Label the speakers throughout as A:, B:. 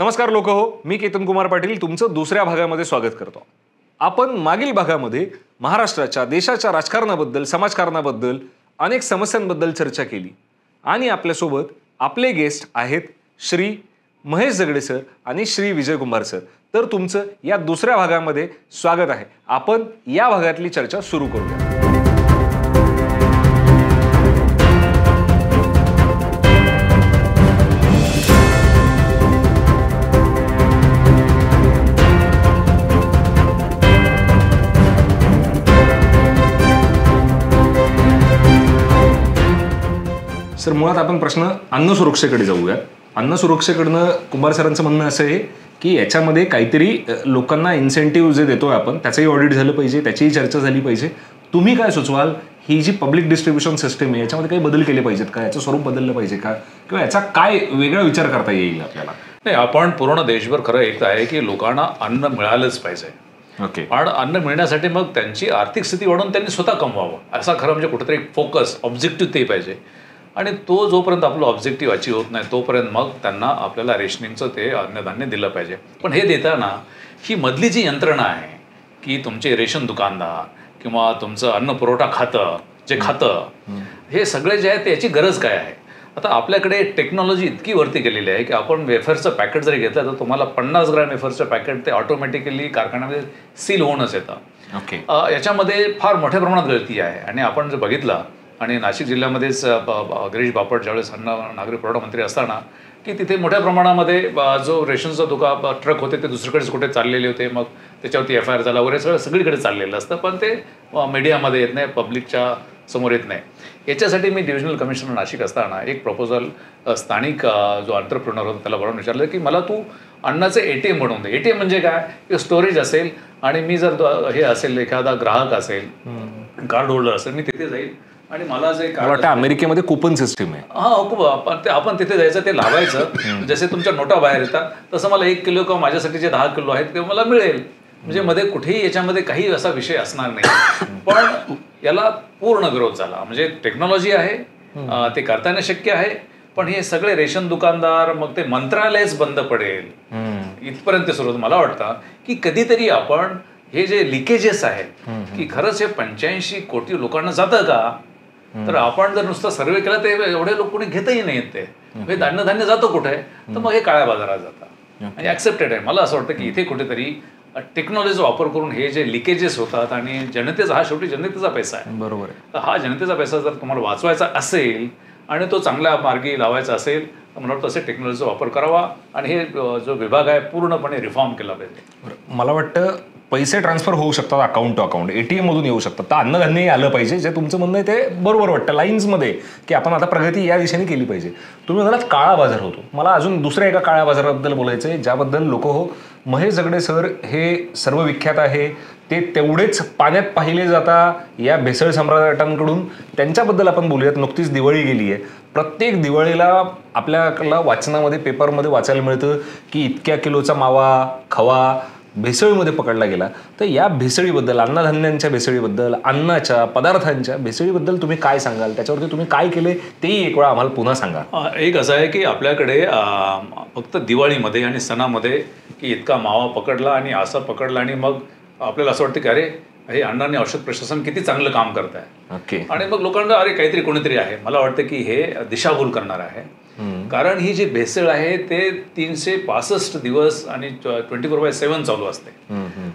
A: नमस्कार लोक हो, मी केतन कुमार पाटील तुमचं दुसऱ्या भागामध्ये स्वागत करतो. आपण मागील भागामध्ये महाराष्ट्राच्या देशाच्या राजकारणाबद्दल, समाजकारणाबद्दल, अनेक समस्यांबद्दल चर्चा केली आणि आपल्यासोबत आपले गेस्ट आहेत श्री महेश जगडे सर आणि श्री विजय कुमार सर. तर तुमचं या दुसऱ्या भागामध्ये स्वागत आहे. आपण या भागातली चर्चा सुरू करूया. सर, मुळात आपण प्रश्न अन्न सुरक्षेकडे जाऊया. अन्न सुरक्षेकडनं कुमार सरांचं म्हणणं असं आहे की याच्यामध्ये काहीतरी लोकांना इन्सेंटिव्ह जे देतोय आपण त्याचंही ऑडिट झालं पाहिजे, त्याचीही चर्चा झाली पाहिजे. तुम्ही काय सुचवाल? ही जी पब्लिक डिस्ट्रीब्युशन सिस्टम आहे याच्यामध्ये काही बदल केले पाहिजेत का? याचं स्वरूप बदललं पाहिजे का? किंवा याचा काय वेगळा विचार करता येईल आपल्याला?
B: नाही, आपण पूर्ण देशभर खरं एक आहे की लोकांना अन्न मिळालंच पाहिजे.
A: ओके.
B: पण अन्न मिळण्यासाठी मग त्यांची आर्थिक स्थिती वाढवून त्यांनी स्वतः कमवावं असा खरं म्हणजे कुठेतरी फोकस, ऑब्जेक्टिव्ह ते पाहिजे. आणि तो जोपर्यंत आपलं ऑब्जेक्टिव्ह अचीव होत नाही तोपर्यंत मग त्यांना आपल्याला रेशनिंगचं ते अन्नधान्य दिलं पाहिजे. पण हे देताना ही मधली जी यंत्रणा आहे की तुमचे रेशन दुकानदार किंवा तुमचं अन्न पुरवठा खातं जे खातं हे सगळे जे आहे त्याची गरज काय आहे? आता आपल्याकडे टेक्नॉलॉजी इतकी वरती गेलेली आहे की आपण वेफरचं पॅकेट जरी घेतलं तर तुम्हाला 50 ग्रॅम वेफरचं पॅकेट ते ऑटोमॅटिकली कारखान्यामध्ये सील होऊनच येतं.
A: ओके.
B: याच्यामध्ये फार मोठ्या प्रमाणात गळती आहे. आणि आपण जर बघितलं आणि नाशिक जिल्ह्यामध्येच गिरीश बापट ज्यावेळेस अन्न नागरी पुरवठा मंत्री असताना की तिथे मोठ्या प्रमाणामध्ये जो रेशनचा ट्रक होते ते दुसरीकडेच कुठे चाललेले होते. मग त्याच्यावरती FIR झाला वगैरे सगळीकडे चाललेलं असतं, पण ते मीडियामध्ये येत नाही, पब्लिकच्या समोर येत नाही. याच्यासाठी मी डिव्हिजनल कमिशनर नाशिक असताना एक प्रपोजल स्थानिक जो एंटरप्रेन्योर होता त्याला बोलावून विचारलं की मला तू अन्नाचे ATM बनवून दे. ATM म्हणजे काय? की स्टोरेज असेल आणि मी जर हे असेल, एखादा ग्राहक असेल, कार्ड होल्डर असेल, मी तिथे जाईल आणि मला जे
A: वाटतं अमेरिकेमध्ये कुपन सिस्टीम आहे.
B: आपण तिथे जायचं, ते लावायचं. जसे तुमच्या नोटा बाहेर येतात तसं मला 1 किलो किंवा माझ्यासाठी जे 10 किलो आहेत ते मला मिळेल. म्हणजे मध्ये कुठेही याच्यामध्ये काही असा विषय असणार नाही. पण याला पूर्ण विरोध झाला. म्हणजे टेक्नॉलॉजी आहे, ते करताना शक्य आहे, पण हे सगळे रेशन दुकानदार मग ते मंत्रालयच बंद पडेल इथपर्यंत सुरू होतं. मला वाटतं की कधीतरी आपण हे जे लिकेजेस आहेत की खरंच हे 85 कोटी लोकांना जातं का? तर आपण जर नुसतं सर्वे केला तर एवढे लोक कोणी घेतही नाहीत. ते हे धान्य जातं कुठे? तर मग हे काळ्या बाजारात जातं आणि ऍक्सेप्टेड आहे. मला असं वाटतं की इथे कुठेतरी टेक्नॉलॉजीचा वापर करून हे जे लिकेजेस होतात आणि जनतेचा, हा शेवटी जनतेचा पैसा आहे.
A: बरोबर आहे.
B: तर हा जनतेचा पैसा जर तुम्हाला वाचवायचा असेल आणि तो चांगल्या मार्गी लावायचा असेल तर मला वाटतं असे टेक्नॉलॉजीचा वापर करावा आणि हे जो विभाग आहे पूर्णपणे रिफॉर्म केला पाहिजे.
A: मला वाटतं पैसे ट्रान्सफर होऊ शकतात अकाउंट टू अकाउंट, ATM मधून येऊ शकतात. तर अन्नधान्यही आलं पाहिजे. जे तुमचं म्हणणं आहे ते बरोबर वाटतं लाईन्समध्ये की आपण आता प्रगती या दिशेने केली पाहिजे. तुम्ही म्हणालात काळा बाजार होतो. मला अजून दुसऱ्या एका काळ्या बाजाराबद्दल बोलायचं आहे ज्याबद्दल लोक हो, महेश जगडे सर हे सर्व विख्यात आहे. ते तेवढेच पाण्यात पाहिले जाता या भेसळ सम्राटांकडून. त्यांच्याबद्दल आपण बोलूयात. नुकतीच दिवाळी गेली आहे. प्रत्येक दिवाळीला आपल्याला वाचनामध्ये, पेपरमध्ये वाचायला मिळतं की इतक्या किलोचा मावा, खवा भेसळीमध्ये पकडला गेला. तर या भेसळीबद्दल, अन्नधान्यांच्या भेसळीबद्दल, अन्नाच्या पदार्थांच्या भेसळीबद्दल तुम्ही काय सांगाल? त्याच्यावरती तुम्ही काय केले तेही एक वेळा आम्हाला पुन्हा सांगा.
B: एक असं आहे की आपल्याकडे फक्त दिवाळीमध्ये आणि सणामध्ये की इतका मावा पकडला आणि असं पकडला आणि मग आपल्याला असं वाटतं की अरे हे अन्न आणि औषध प्रशासन किती चांगलं काम करत आहे.
A: ओके.
B: आणि मग लोकांना अरे काहीतरी कोणीतरी आहे. मला वाटतं की हे दिशाभूल करणार आहे. कारण ही जी भेसळ आहे ते 365 दिवस आणि 24/7 चालू असते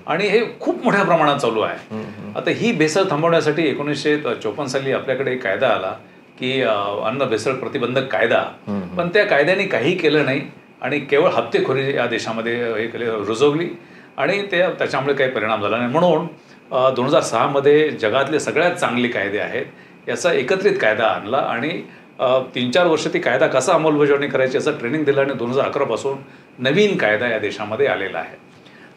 B: आणि हे खूप मोठ्या प्रमाणात चालू आहे. आता ही भेसळ थांबवण्यासाठी 1954 साली आपल्याकडे एक कायदा आला की अन्न भेसळ प्रतिबंधक कायदा. पण त्या कायद्याने काही केलं नाही आणि केवळ हप्तेखोरी या देशामध्ये हे केले, रुजवली आणि त्याच्यामुळे काही परिणाम झाला नाही. म्हणून 2006 मध्ये जगातले सगळ्यात चांगले कायदे आहेत याचा एकत्रित कायदा आणला आणि 3-4 वर्ष ती कायदा कसा अंमलबजावणी करायची याचं ट्रेनिंग दिलं आणि 2011 पासून नवीन कायदा या देशामध्ये आलेला आहे.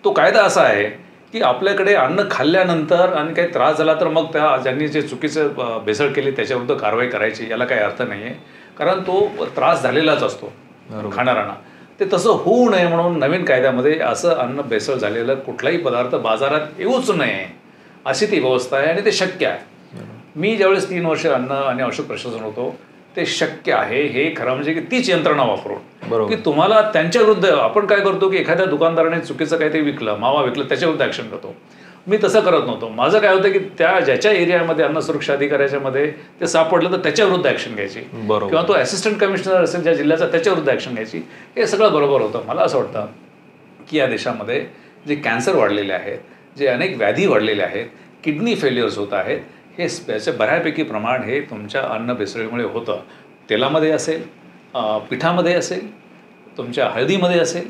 B: तो कायदा असा आहे की आपल्याकडे अन्न खाल्ल्यानंतर आणि काही त्रास झाला तर मग त्या ज्यांनी जे चुकीचं भेसळ केली त्याच्याविरुद्ध कारवाई करायची, याला काही अर्थ नाही आहे. कारण तो त्रास झालेलाच असतो खाणाऱ्यांना. ते तसं होऊ नये म्हणून नवीन कायद्यामध्ये असं अन्न भेसळ झालेलं कुठलाही पदार्थ बाजारात येऊच नये अशी ती व्यवस्था आहे आणि ते शक्य आहे. मी ज्यावेळेस 3 वर्ष अन्न आणि औषध प्रशासन होतो ते शक्य आहे हे खरं म्हणजे की तीच यंत्रणा वापरून
A: बरोबर.
B: की तुम्हाला त्यांच्या विरुद्ध आपण काय करतो की एखाद्या दुकानदाराने चुकीचं काहीतरी विकलं, मावा विकलं, त्याच्या विरुद्ध ऍक्शन करतो. मी तसं करत नव्हतो. माझं काय होतं की त्या ज्याच्या एरियामध्ये अन्न सुरक्षा अधिकाऱ्याच्या मध्ये ते सापडलं तर त्याच्या विरुद्ध ऍक्शन घ्यायची, किंवा तो असिस्टंट कमिशनर असेल ज्या जिल्ह्याचा त्याच्या विरुद्ध ऍक्शन घ्यायची. हे सगळं बरोबर होतं. मला असं वाटतं की या देशामध्ये जे कॅन्सर वाढलेले आहेत, जे अनेक व्याधी वाढलेले आहेत, किडनी फेल्युअर्स होत आहेत, हे याचे बऱ्यापैकी प्रमाण हे तुमच्या अन्न भेसळीमुळे होतं. तेलामध्ये असेल, पिठामध्ये असेल, तुमच्या हळदीमध्ये असेल,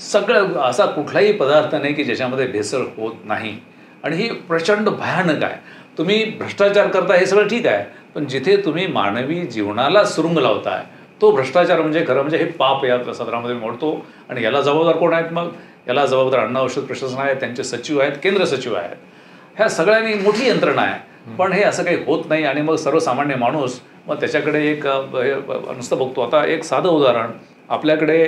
B: सगळं असा कुठलाही पदार्थ नाही की ज्याच्यामध्ये भेसळ होत नाही. आणि ही प्रचंड भयानक आहे. तुम्ही भ्रष्टाचार करता हे सगळं ठीक आहे, पण जिथे तुम्ही मानवी जीवनाला सुरुंग लावताय तो भ्रष्टाचार म्हणजे खरं म्हणजे हे पाप या सदरामध्ये मोडतो. आणि याला जबाबदार कोण आहेत? मग याला जबाबदार अन्न औषध प्रशासन आहे, त्यांचे सचिव आहेत, केंद्र सचिव आहेत. ह्या सगळ्यांनी मोठी यंत्रणा आहे, पण हे असं काही होत नाही. आणि मग सर्वसामान्य माणूस मग त्याच्याकडे एक नुसतं बघतो. आता एक साधं उदाहरण, आपल्याकडे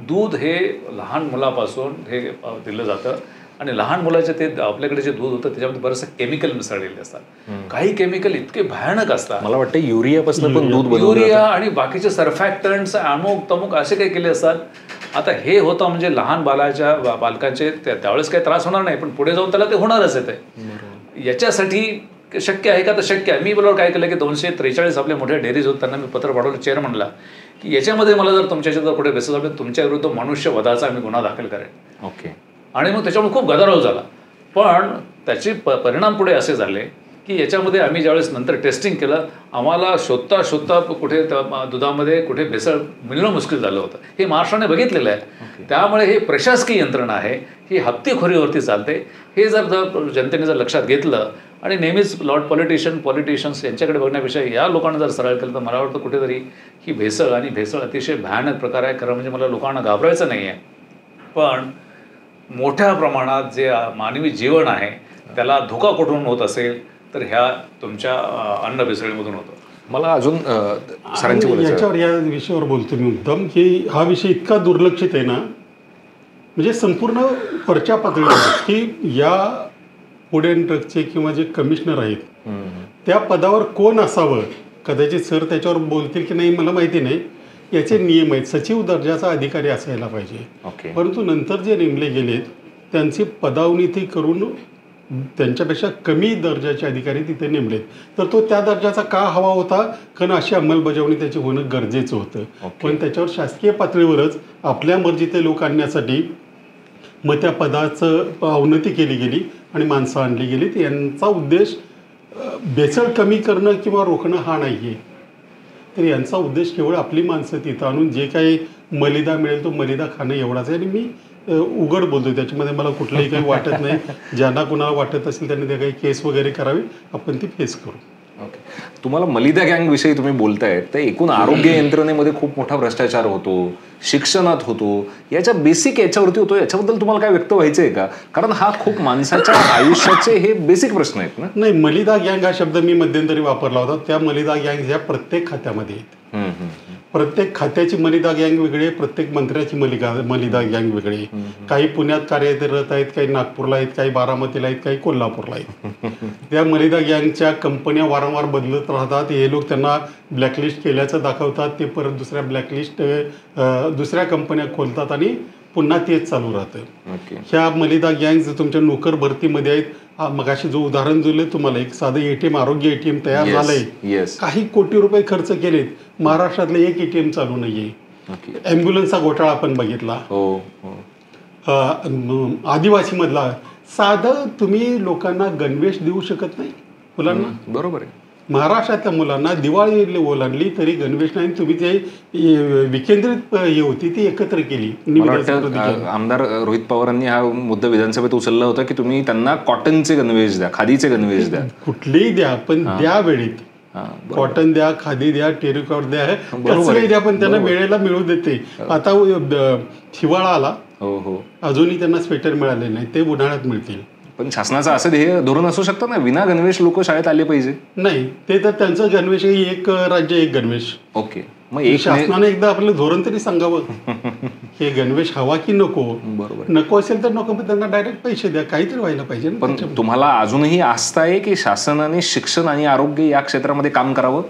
B: दूध हे लहान मुलापासून हे दिलं जातं, आणि लहान मुलाचे ते आपल्याकडे जे दूध होतं त्याच्यामध्ये बरंचसं केमिकल मिसळलेले असतात. काही केमिकल इतके भयानक असतात.
A: मला वाटतं युरियापासून पण दूध
B: युरिया आणि बाकीचे सर्फॅक्टंट्स, अमुक तमुक असे काही केले असतात. आता हे होतं म्हणजे लहान बालकांचे त्यावेळेस काही त्रास होणार नाही, पण पुढे जाऊन त्याला ते होणारच आहे. ते याच्यासाठी शक्य आहे का? तर शक्य आहे. मी बरोबर काय केलं की 243 आपले मोठे डेअरीज होत, त्यांना मी पत्र पाठवलं चेअरमनला की याच्यामध्ये मला जर तुमच्याच्या जर कुठे भेसळ झाली तुमच्या विरुद्ध मनुष्यवधाचा मी गुन्हा दाखल करेन.
A: ओके.
B: आणि मग त्याच्यामुळे खूप गदारोळ झाला. पण त्याचे परिणाम पुढे असे झाले की याच्यामध्ये आम्ही ज्यावेळेस नंतर टेस्टिंग केलं, आम्हाला शोधता शोधता कुठे दुधामध्ये कुठे भेसळ मिळणं मुश्किल झालं होतं. हे महाराष्ट्राने बघितलेलं आहे. त्यामुळे हे प्रशासकीय यंत्रणा आहे, ही हत्तीखोरीवरती चालते. हे जर जनतेने जर लक्षात घेतलं आणि नेहमीच पॉलिटिशियन्स यांच्याकडे बघण्यापेक्षा या लोकांना जर सरळ केलं तर मला वाटतं कुठेतरी ही भेसळ आणि भेसळ अतिशय भयानक प्रकार आहे. खरं म्हणजे मला लोकांना घाबरायचं नाही आहे, पण मोठ्या प्रमाणात जे मानवी जीवन आहे त्याला धोका कुठून होत असेल तर ह्या तुमच्या अन्न भेसळीमधून होतं.
A: मला अजून सरांची
C: याच्यावर या विषयावर बोलतो मी उत्तम की हा विषय इतका दुर्लक्षित आहे ना, म्हणजे संपूर्ण वरच्या पातळीवर की या फूड अँड ड्रगचे किंवा जे कमिशनर आहेत त्या पदावर कोण असावं, कदाचित सर त्याच्यावर बोलतील की नाही मला माहिती नाही. याचे नियम आहेत, सचिव दर्जाचा अधिकारी असायला पाहिजे. परंतु नंतर जे नेमले गेलेत त्यांची पदावनीती करून त्यांच्यापेक्षा कमी दर्जाचे अधिकारी तिथे नेमलेत. तर तो त्या दर्जाचा का हवा होता? कारण अशी अंमलबजावणी त्याची होणं गरजेचं होतं. पण त्याच्यावर शासकीय पातळीवरच आपल्या मर्जीचे लोक आणण्यासाठी मग त्या पदाचं अवनती केली गेली आणि माणसं आणली गेलीत. यांचा उद्देश भेसळ कमी करणं किंवा रोखणं हा नाही आहे. तर यांचा उद्देश केवळ आपली माणसं तिथं आणून जे काही मलिदा मिळेल तो मलिदा खाणं एवढाच आहे. आणि मी उघड बोलतो, त्याच्यामध्ये मला कुठलंही काही वाटत नाही. ज्यांना कुणाला वाटत असेल त्यांनी त्या काही केस वगैरे करावी, आपण ती फेस करू.
A: ओके. तुम्हाला मलिदा गँग विषयी तुम्ही बोलतायत, तर एकूण आरोग्य यंत्रणेमध्ये खूप मोठा भ्रष्टाचार होतो, शिक्षणात होतो, याच्या बेसिक याच्यावरती होतो. याच्याबद्दल तुम्हाला काय व्यक्त व्हायचं आहे का? कारण हा खूप माणसाच्या आयुष्याचे हे बेसिक प्रश्न आहेत ना.
C: नाही, मलिदा गँग हा शब्द मी मध्यंतरी वापरला होता. त्या मलिदा गँग ह्या प्रत्येक खात्यामध्ये आहेत. प्रत्येक खात्याची मलिदा गँग वेगळी आहे, प्रत्येक मंत्र्याची मलिदा गँग वेगळी आहे. काही पुण्यात कार्यरत आहेत, काही नागपूरला आहेत, काही बारामतीला आहेत, काही कोल्हापूरला आहेत. त्या मलिदा गँगच्या कंपन्या वारंवार बदलत राहतात. हे लोक त्यांना ब्लॅकलिस्ट केल्याचं दाखवतात, ते परत दुसऱ्या कंपन्या खोलतात आणि पुन्हा तेच चालू राहतं. ह्या मलिदा गँग तुमच्या नोकर भरतीमध्ये आहेत. मगाशी जो उदाहरण दिलं तुम्हाला, एक साधं ATM, आरोग्य ATM तयार झालंय, काही कोटी रुपये खर्च केलेत, महाराष्ट्रातलं एक ATM चालू नाहीये. ॲम्ब्युलन्सचा घोटाळा आपण बघितला, आदिवासी मधला. साधं तुम्ही लोकांना गणवेश देऊ शकत नाही मुलांना.
A: बरोबर आहे.
C: महाराष्ट्रातल्या मुलांना दिवाळी ओलांडली तरी गणवेश नाही. तुम्ही ते विकेंद्रित हे होती ती एकत्र केली.
A: आमदार रोहित पवारांनी हा मुद्दा विधानसभेत उचलला होता की तुम्ही त्यांना कॉटनचे गणवेश द्या, खादीचे गणवेश द्या,
C: कुठलेही द्या, पण द्या वेळेत. कॉटन द्या, खादी द्या, टेरिकॉट द्या, कसलंही द्या, पण त्यांना वेळेला मिळू देते. आता हिवाळा आला, अजूनही त्यांना स्वेटर मिळाले नाही, ते उन्हाळ्यात मिळतील.
A: पण शासनाचं असं ध्येय धोरण असू शकतं ना, विना गणवेश लोक शाळेत आले पाहिजे.
C: नाही, ते तर त्यांचं गणवेश, एक राज्य एक गणवेश.
A: ओके, मग एक
C: शासनाने एकदा आपलं धोरण तरी सांगावं, हे गणवेश हवा की नको.
A: बरोबर.
C: नको असेल तर नको, पण त्यांना डायरेक्ट पैसे द्या, काहीतरी व्हायला पाहिजे.
A: पण तुम्हाला अजूनही आस्था आहे की शासनाने शिक्षण आणि आरोग्य या क्षेत्रामध्ये काम करावं?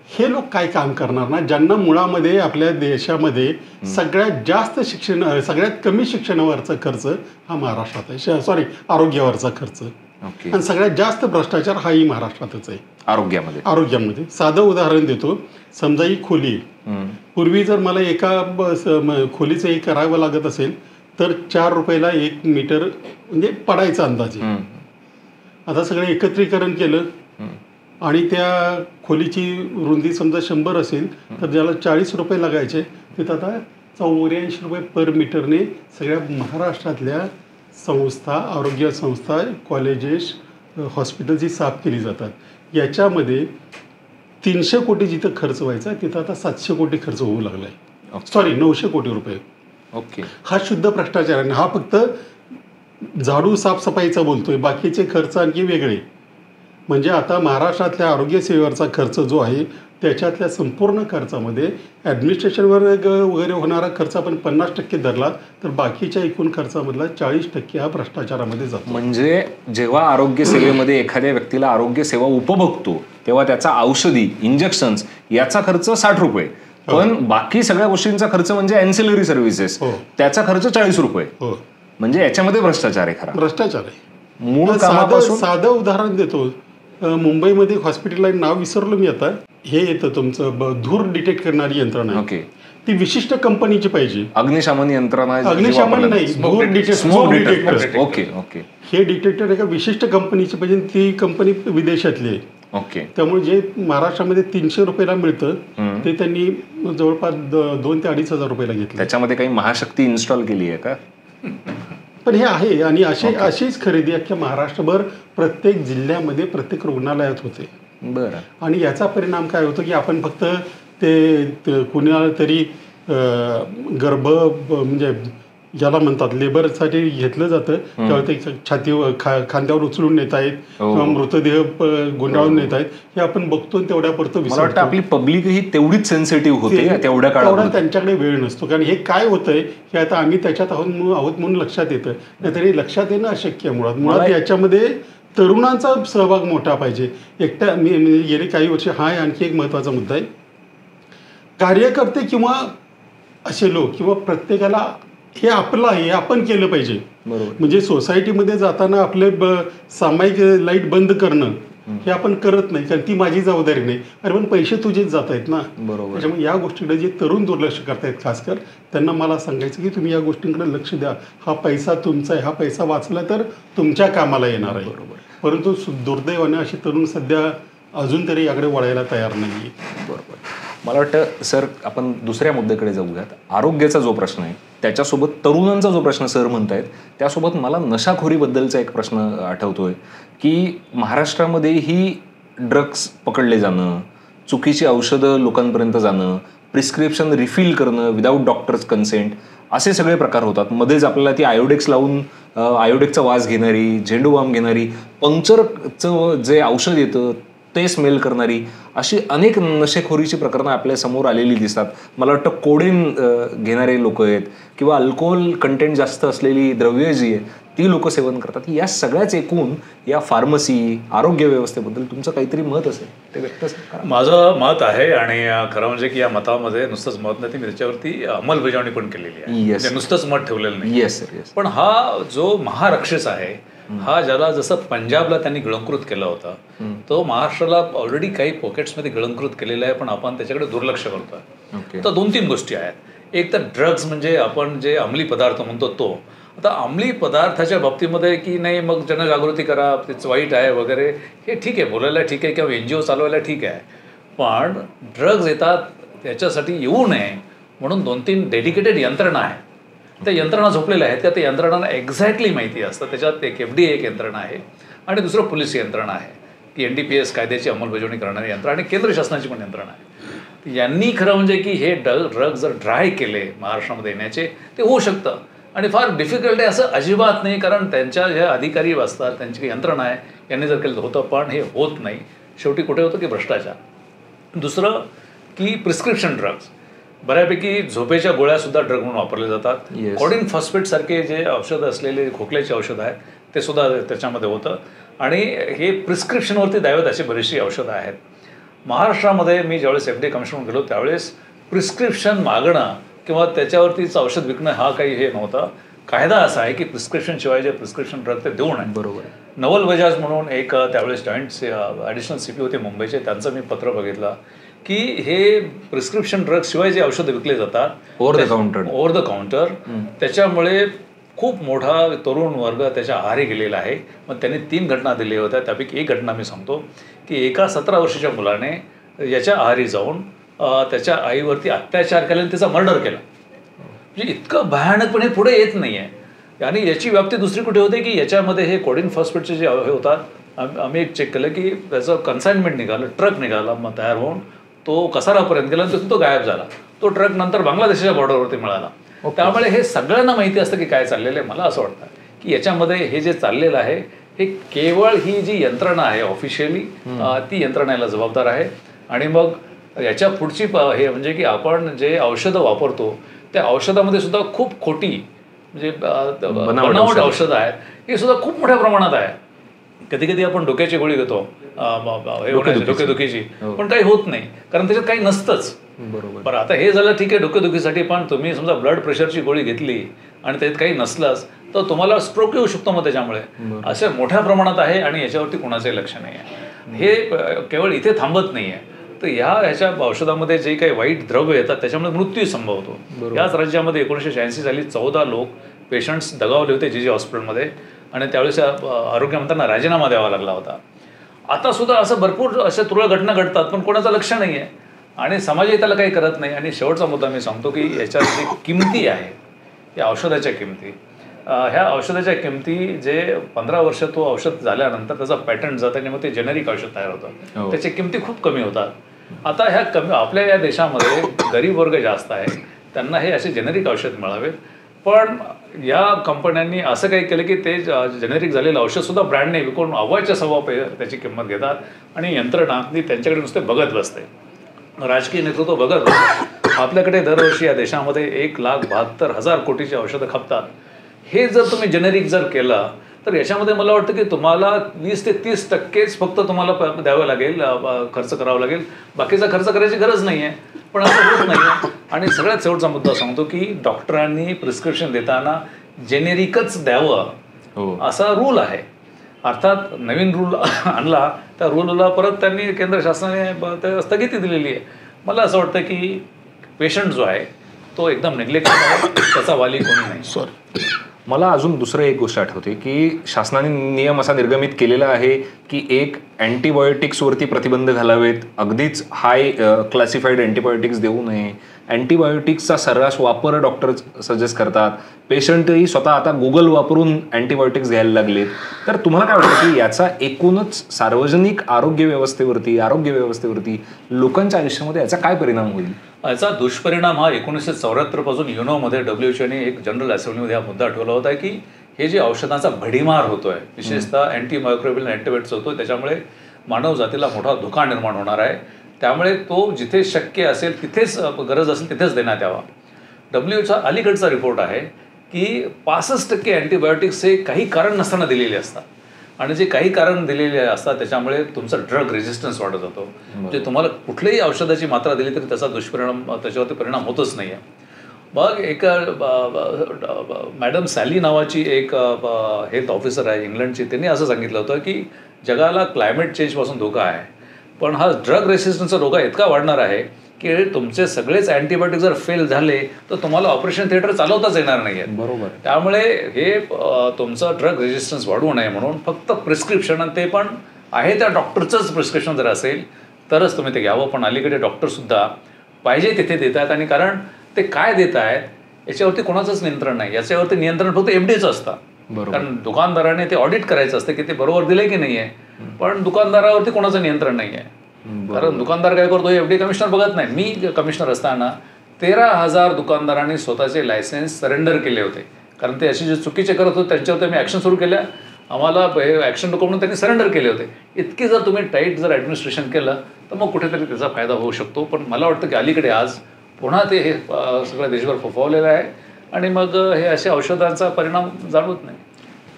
C: हे लोक काय काम करणार ना, ज्यांना मुळामध्ये आपल्या देशामध्ये सगळ्यात जास्त सगळ्यात कमी शिक्षणावरचा खर्च हा महाराष्ट्रात आहे, सॉरी आरोग्यावरचा खर्च, आणि सगळ्यात जास्त भ्रष्टाचार हाही महाराष्ट्रातच आहे आरोग्यामध्ये. साधं उदाहरण देतो. समजा ही खोली, पूर्वी जर मला एका खोलीचं एक करावं लागत असेल तर 4 रुपयाला 1 मीटर म्हणजे पडायचा अंदाजे. आता सगळं एकत्रीकरण केलं आणि त्या खोलीची रुंदी समजा 100 असेल तर ज्याला 40 रुपये लागायचे तिथं आता 84 रुपये पर मीटरने सगळ्या महाराष्ट्रातल्या संस्था, आरोग्य संस्था, कॉलेजेस, हॉस्पिटल्स ही साफ केली जातात. याच्यामध्ये 300 कोटी जिथं खर्च व्हायचा तिथं आता 700 कोटी खर्च होऊ लागला आहे. सॉरी 900 कोटी रुपये. हा शुद्ध भ्रष्टाचार आहे. हा फक्त झाडू साफसफाईचा बोलतोय, बाकीचे खर्च आणखी वेगळे. म्हणजे आता महाराष्ट्रातल्या आरोग्य सेवेवरचा खर्च जो आहे त्याच्यातल्या संपूर्ण खर्चामध्ये ॲडमिनिस्ट्रेशनवर वगैरे होणारा खर्च आपण 50% धरला तर बाकीच्या एकूण खर्चामधला 40% हा भ्रष्टाचारामध्ये जातो.
A: म्हणजे जेव्हा आरोग्य सेवेमध्ये एखाद्या व्यक्तीला आरोग्य सेवा उपभोगतो तेव्हा त्याचा औषधी, इंजेक्शन्स याचा खर्च 60 रुपये, पण बाकी सगळ्या गोष्टींचा खर्च म्हणजे अँसिलरी सर्व्हिसेस त्याचा खर्च 40 रुपये. म्हणजे याच्यामध्ये भ्रष्टाचार आहे, खरा
C: भ्रष्टाचार आहे. मूळ साधं उदाहरण देतो. मुंबईमध्ये हॉस्पिटल आहे, नाव विसरलो मी आता, हे येतं तुमचं धूर डिटेक्ट करणारी यंत्रणा. ती विशिष्ट कंपनीची पाहिजे.
A: अग्निशमन यंत्रणा,
C: अग्निशमन नाही, धूर डिटेक्टर.
A: ओके.
C: हे डिटेक्टर एका विशिष्ट कंपनीची पाहिजे. ती कंपनी विदेशातली आहे. त्यामुळे जे महाराष्ट्रामध्ये 300 रुपयाला मिळतं ते त्यांनी जवळपास 2,000 ते 2,500 रुपयाला घेतलं.
A: त्याच्यामध्ये काही महाशक्ती इन्स्टॉल केली आहे का?
C: पण हे आहे. आणि अशीच खरेदी अख्ख्या महाराष्ट्रभर प्रत्येक जिल्ह्यामध्ये प्रत्येक रुग्णालयात होते.
A: बरं.
C: आणि याचा परिणाम काय होतो की आपण फक्त ते कुणाला तरी म्हणजे ज्याला म्हणतात लेबरसाठी घेतलं जातं तेव्हा ते खांद्यावर उचलून नेत आहेत किंवा मृतदेह गुंडाळून नेत आहेत, हे आपण बघतो तेवढ्या पुरतं
A: विसरतो. आपली पब्लिकही तेवढीच सेन्सिटिव्ह होते तेवढ्या काळात,
C: त्यांच्याकडे वेळ नसतो. कारण हे काय होतंय की आता आम्ही त्याच्यात आहोत म्हणून लक्षात येतं, नाहीतरी लक्षात येणं अशक्य. मुळात याच्यामध्ये तरुणांचा सहभाग मोठा पाहिजे. एकट्या मी गेले काही वर्ष हा आणखी एक महत्त्वाचा मुद्दा आहे. कार्यकर्ते किंवा असे लोक किंवा प्रत्येकाला हे आपलं आहे, हे आपण केलं पाहिजे. म्हणजे सोसायटीमध्ये जाताना आपले सामायिक लाईट बंद करणं हे आपण करत नाही, कारण ती माझी जबाबदारी नाही. अरे पण पैसे तुझेच जात आहेत ना. त्याच्यामुळे या गोष्टीकडे जे तरुण दुर्लक्ष करतायत खासकर, त्यांना मला सांगायचं की तुम्ही या गोष्टींकडे लक्ष द्या. हा पैसा तुमचा आहे, हा पैसा वाचला तर तुमच्या कामाला येणार आहे. परंतु दुर्दैवाने अशी तरुण सध्या अजून तरी याकडे वळायला तयार नाही.
A: बरोबर. मला वाटतं सर आपण दुसऱ्या मुद्द्याकडे जाऊयात. आरोग्याचा जो प्रश्न आहे त्याच्यासोबत तरुणांचा जो प्रश्न सर म्हणतायत त्यासोबत मला नशाखोरीबद्दलचा एक प्रश्न आठवतोय की महाराष्ट्रामध्ये ही ड्रग्स पकडले जाणं, चुकीची औषधं लोकांपर्यंत जाणं, प्रिस्क्रिप्शन रिफिल करणं विदाऊट डॉक्टर्स कन्सेंट, असे सगळे प्रकार होतात. मध्येच आपल्याला ती आयोडेक्स लावून आयोडेक्सचा वास घेणारी, झेंडू बाम घेणारी, पंक्चरचं जे औषध येतं ते स्मेल करणारी, अशी अनेक नशेखोरीची प्रकरणं आपल्या समोर आलेली दिसतात. मला वाटतं कोडेन घेणारे लोक आहेत किंवा अल्कोहोल कंटेंट जास्त असलेली द्रव्य जी आहे ती लोक सेवन करतात. या सगळ्याच एकूण या फार्मसी आरोग्य व्यवस्थेबद्दल तुमचं काहीतरी मत असेल ते व्यक्त करा.
B: माझं मत आहे आणि खरं म्हणजे की या मतामध्ये नुसतंच मत नाही, मी त्याच्यावरती अंमलबजावणी पण केलेली आहे. नुसतंच मत ठेवलेलं नाही.
A: Yes sir, yes.
B: पण हा जो महाराक्षस आहे हा ज्याला जसं पंजाबला त्यांनी गिळंकृत केला होता तो महाराष्ट्राला ऑलरेडी काही पॉकेट्समध्ये गिळंकृत केलेला आहे, पण आपण त्याच्याकडे दुर्लक्ष करतोय. तर 2-3 गोष्टी आहेत. एक तर ड्रग्ज म्हणजे आपण जे अंमली पदार्थ म्हणतो तो. आता अंमली पदार्थाच्या बाबतीमध्ये की नाही मग जनजागृती करा, तेच वाईट आहे वगैरे, हे ठीक आहे, बोलायला ठीक आहे किंवा NGO चालवायला ठीक आहे, पण ड्रग्ज येतात त्याच्यासाठी येऊ नये म्हणून 2-3 डेडिकेटेड यंत्रणा आहे. त्या यंत्रणा झोपलेल्या आहेत का त्या यंत्रणांना एक्झॅक्टली माहिती असतं. त्याच्यात एक FDA एक यंत्रणा आहे आणि दुसरं पोलीस यंत्रणा आहे की NDPS कायद्याची अंमलबजावणी करणारी यंत्रणा आणि केंद्र शासनाची पण यंत्रणा आहे. यांनी खरं म्हणजे की हे ड्रग जर ड्राय केले महाराष्ट्रामध्ये येण्याचे ते होऊ शकतं आणि फार डिफिकल्ट आहे असं अजिबात नाही, कारण त्यांच्या ज्या अधिकारी असतात त्यांची काही यंत्रणा आहे, यांनी जर केलं होतं, पण हे होत नाही. शेवटी कुठे होतं की भ्रष्टाचार. दुसरं की प्रिस्क्रिप्शन ड्रग्ज, बऱ्यापैकी झोपेच्या गोळ्यासुद्धा ड्रग म्हणून वापरले जातात. कोडिन फॉस्फेट सारखे जे औषधं असलेले खोकल्याचे औषधं आहेत ते सुद्धा त्याच्यामध्ये होतं आणि हे प्रिस्क्रिप्शनवरती द्यावेत अशी बरीचशी औषधं आहेत. महाराष्ट्रामध्ये मी ज्यावेळेस FDA कमिशनर गेलो त्यावेळेस प्रिस्क्रिप्शन मागणं किंवा त्याच्यावरतीच औषध विकणं हा काही हे नव्हता. कायदा असा आहे की प्रिस्क्रिप्शन शिवाय जे प्रिस्क्रिप्शन ड्रग ते देऊ नये.
A: बरोबर.
B: नवल बजाज म्हणून एक त्यावेळेस जॉईंट ॲडिशनल CP होते मुंबईचे, त्यांचं मी पत्र बघितलं की हे प्रिस्क्रिप्शन ड्रग शिवाय जे औषधं विकले जातात ओव्हर द काउंटर त्याच्यामुळे खूप मोठा तरुण वर्ग त्याच्या आहारी गेलेला आहे. मग त्यांनी 3 घटना दिल्या होत्या. त्यापैकी एक घटना मी सांगतो की एका 17 वर्षाच्या मुलाने याच्या आहारी जाऊन त्याच्या आईवरती अत्याचार केला आणि त्याचा मर्डर केला. म्हणजे इतकं भयानकपणे पुढे येत नाही आहे. आणि याची व्याप्ती दुसरी कुठे होते की याच्यामध्ये हे कोडिन फॉस्फेटचे जे हे होतात आम्ही एक चेक केलं की त्याचं कन्साइनमेंट निघालं, ट्रक निघाला मग तयार होऊन तो कसारापर्यंत गेला आणि तिथून तो गायब झाला. तो ट्रक नंतर बांगलादेशाच्या बॉर्डरवरती मिळाला. त्यामुळे हे सगळ्यांना माहिती असतं की काय चाललेलं आहे. मला असं वाटतं की याच्यामध्ये हे जे चाललेलं आहे हे केवळ ही जी यंत्रणा आहे ऑफिशियली ती यंत्रणेला जबाबदार आहे. आणि मग याच्या पुढची हे म्हणजे की आपण जे औषधं वापरतो त्या औषधामध्ये सुद्धा खूप खोटी म्हणजे बनावट औषधं आहेत हे सुद्धा खूप मोठ्या प्रमाणात आहे. कधी कधी आपण डोक्याची गोळी घेतो डोकेदुखीची पण काही होत नाही कारण त्याच्यात काही नसतंच. बरोबर. आता हे झालं ठीक आहे डोकेदुखीसाठी, पण तुम्ही समजा ब्लड प्रेशरची गोळी घेतली आणि त्याच्यात काही नसलंच तर तुम्हाला स्ट्रोक येऊ शकतो. मग त्याच्यामुळे असे मोठ्या प्रमाणात आहे आणि याच्यावरती कोणाचंही लक्ष नाही आहे. हे केवळ इथे थांबत नाही आहे. तर ह्याच्या औषधामध्ये जे काही वाईट द्रव्य येतात त्याच्यामुळे मृत्यू संभवतो. याच राज्यामध्ये 1986 साली 14 लोक पेशंट्स दगावले होते GG हॉस्पिटलमध्ये आणि त्यावेळेस आरोग्यमंत्र्यांना राजीनामा द्यावा लागला होता. आता सुद्धा असं भरपूर अशा तुरळक घटना घडतात पण कोणाचं लक्ष नाही आहे आणि समाजही त्याला काही करत नाही. आणि शेवटचा मुद्दा मी सांगतो की याच्यात जी किमती आहे या औषधाच्या किमती, ह्या औषधाच्या किमती जे 15 वर्ष तो औषध झाल्यानंतर त्याचा पॅटंट जातं आणि मग ते जेनेरिक औषध तयार होतं. त्याची किमती खूप कमी होतात. आता ह्या आपल्या या देशामध्ये गरीब वर्ग जास्त आहे त्यांना हे असे जेनेरिक औषध मिळावेत. पण या कंपन्यांनी असं काही केलं की ते जेनेरिक झालेलं औषधसुद्धा ब्रँडने विकून अव्वाच्या सव्वा त्याची किंमत घेतात आणि यंत्रणा ती त्यांच्याकडे नुसते बघत बसते. राजकीय नेतृत्व बघत बसते. आपल्याकडे दरवर्षी या देशामध्ये 1,72,000 कोटीची औषधं खपतात. हे जर तुम्ही जेनेरिक जर केलं तर याच्यामध्ये मला वाटतं की तुम्हाला 20 ते 30% फक्त तुम्हाला द्यावं लागेल, खर्च करावा लागेल. बाकीचा खर्च करायची गरज नाही आहे. पण असं होत नाही आहे. आणि सगळ्यात शेवटचा मुद्दा सांगतो की डॉक्टरांनी प्रिस्क्रिप्शन देताना जेनेरिकच द्यावं असा रूल आहे. अर्थात नवीन रूल आणला त्या रूलला परत त्यांनी केंद्र शासनाने स्थगिती दिलेली आहे. मला असं वाटतं की पेशंट जो आहे तो एकदम निग्लेक्ट आहे, त्याचा वाली कोणी नाही.
A: मला अजून दुसरं एक गोष्ट आठवते की शासनाने नियम असा निर्गमित केलेला आहे की एक अँटीबायोटिक्सवरती प्रतिबंध घालावेत. अगदीच हाय क्लासिफाईड अँटीबायोटिक्स देऊ नये. अँटीबायोटिक्सचा सर्रास वापर डॉक्टर सजेस्ट करतात. पेशंटही स्वतः आता गुगल वापरून अँटीबायोटिक्स घ्यायला लागलेत. तर तुम्हाला काय वाटतं की याचा एकूणच सार्वजनिक आरोग्य व्यवस्थेवरती लोकांच्या आयुष्यामध्ये याचा काय परिणाम होईल?
B: याचा दुष्परिणाम हा 1974 पासून युनोमध्ये WHOने एक जनरल असेंब्लीमध्ये हा मुद्दा ठेवला होता की हे जे औषधांचा भडीमार होतोय विशेषतः अँटीमायक्रोबियल अँटीबायोटिक्स होतोय त्याच्यामुळे मानव जातीला मोठा धोका निर्माण होणार आहे. त्यामुळे तो जिथे शक्य असेल तिथेच गरज असेल तिथेच देण्यात यावा. WHOचा अलीकडचा रिपोर्ट आहे की 65% अँटीबायोटिक्स हे काही कारण नसताना दिलेले असतात आणि जे काही कारण दिलेले असतात त्याच्यामुळे तुमचा ड्रग रेजिस्टन्स वाढत जातो. म्हणजे तुम्हाला कुठल्याही औषधाची मात्रा दिली तरी त्याचा दुष्परिणाम त्याच्यावरती परिणाम होतच नाही आहे. मग एक मॅडम सॅली नावाची एक हेल्थ ऑफिसर आहे इंग्लंडची, त्यांनी असं सांगितलं होतं की जगाला क्लायमेट चेंजपासून धोका आहे पण हा ड्रग रेसिस्टन्सचा धोका इतका वाढणार आहे की तुमचे सगळेच अँटीबायोटिक जर फेल झाले तर तुम्हाला ऑपरेशन थिएटर चालवताच येणार नाही आहे.
A: बरोबर.
B: त्यामुळे हे तुमचं ड्रग रेजिस्टन्स वाढवू नये म्हणून फक्त प्रिस्क्रिप्शन आणि ते पण आहे त्या डॉक्टरचंच प्रिस्क्रिप्शन जर असेल तरच तुम्ही ते घ्यावं. पण अलीकडे डॉक्टरसुद्धा पाहिजे तिथे देत आहेत आणि कारण ते काय देत आहेत याच्यावरती कोणाचंच नियंत्रण नाही. याच्यावरती नियंत्रण फक्त FDAचं असतं. कारण दुकानदाराने ते ऑडिट करायचं असतं की ते बरोबर दिले की नाही आहे. पण दुकानदारावरती कोणाचं नियंत्रण नाही आहे. कारण दुकानदार काय करतो FDA कमिशनर बघत नाही. मी कमिशनर असताना 13,000 दुकानदारांनी स्वतःचे लायसन्स सरेंडर केले होते कारण ते असे जे चुकीचे करत होते त्यांच्यावर मी ॲक्शन सुरू केल्या. आम्हाला हे ॲक्शन नको म्हणून त्यांनी सरेंडर केले होते. इतके जर तुम्ही टाईट जर ॲडमिनिस्ट्रेशन केलं तर मग कुठेतरी त्याचा फायदा होऊ शकतो. पण मला वाटतं की अलीकडे आज पुन्हा ते हे सगळं देशभर फोफावलेलं आहे आणि मग हे अशा औषधांचा परिणाम जाणवत नाही.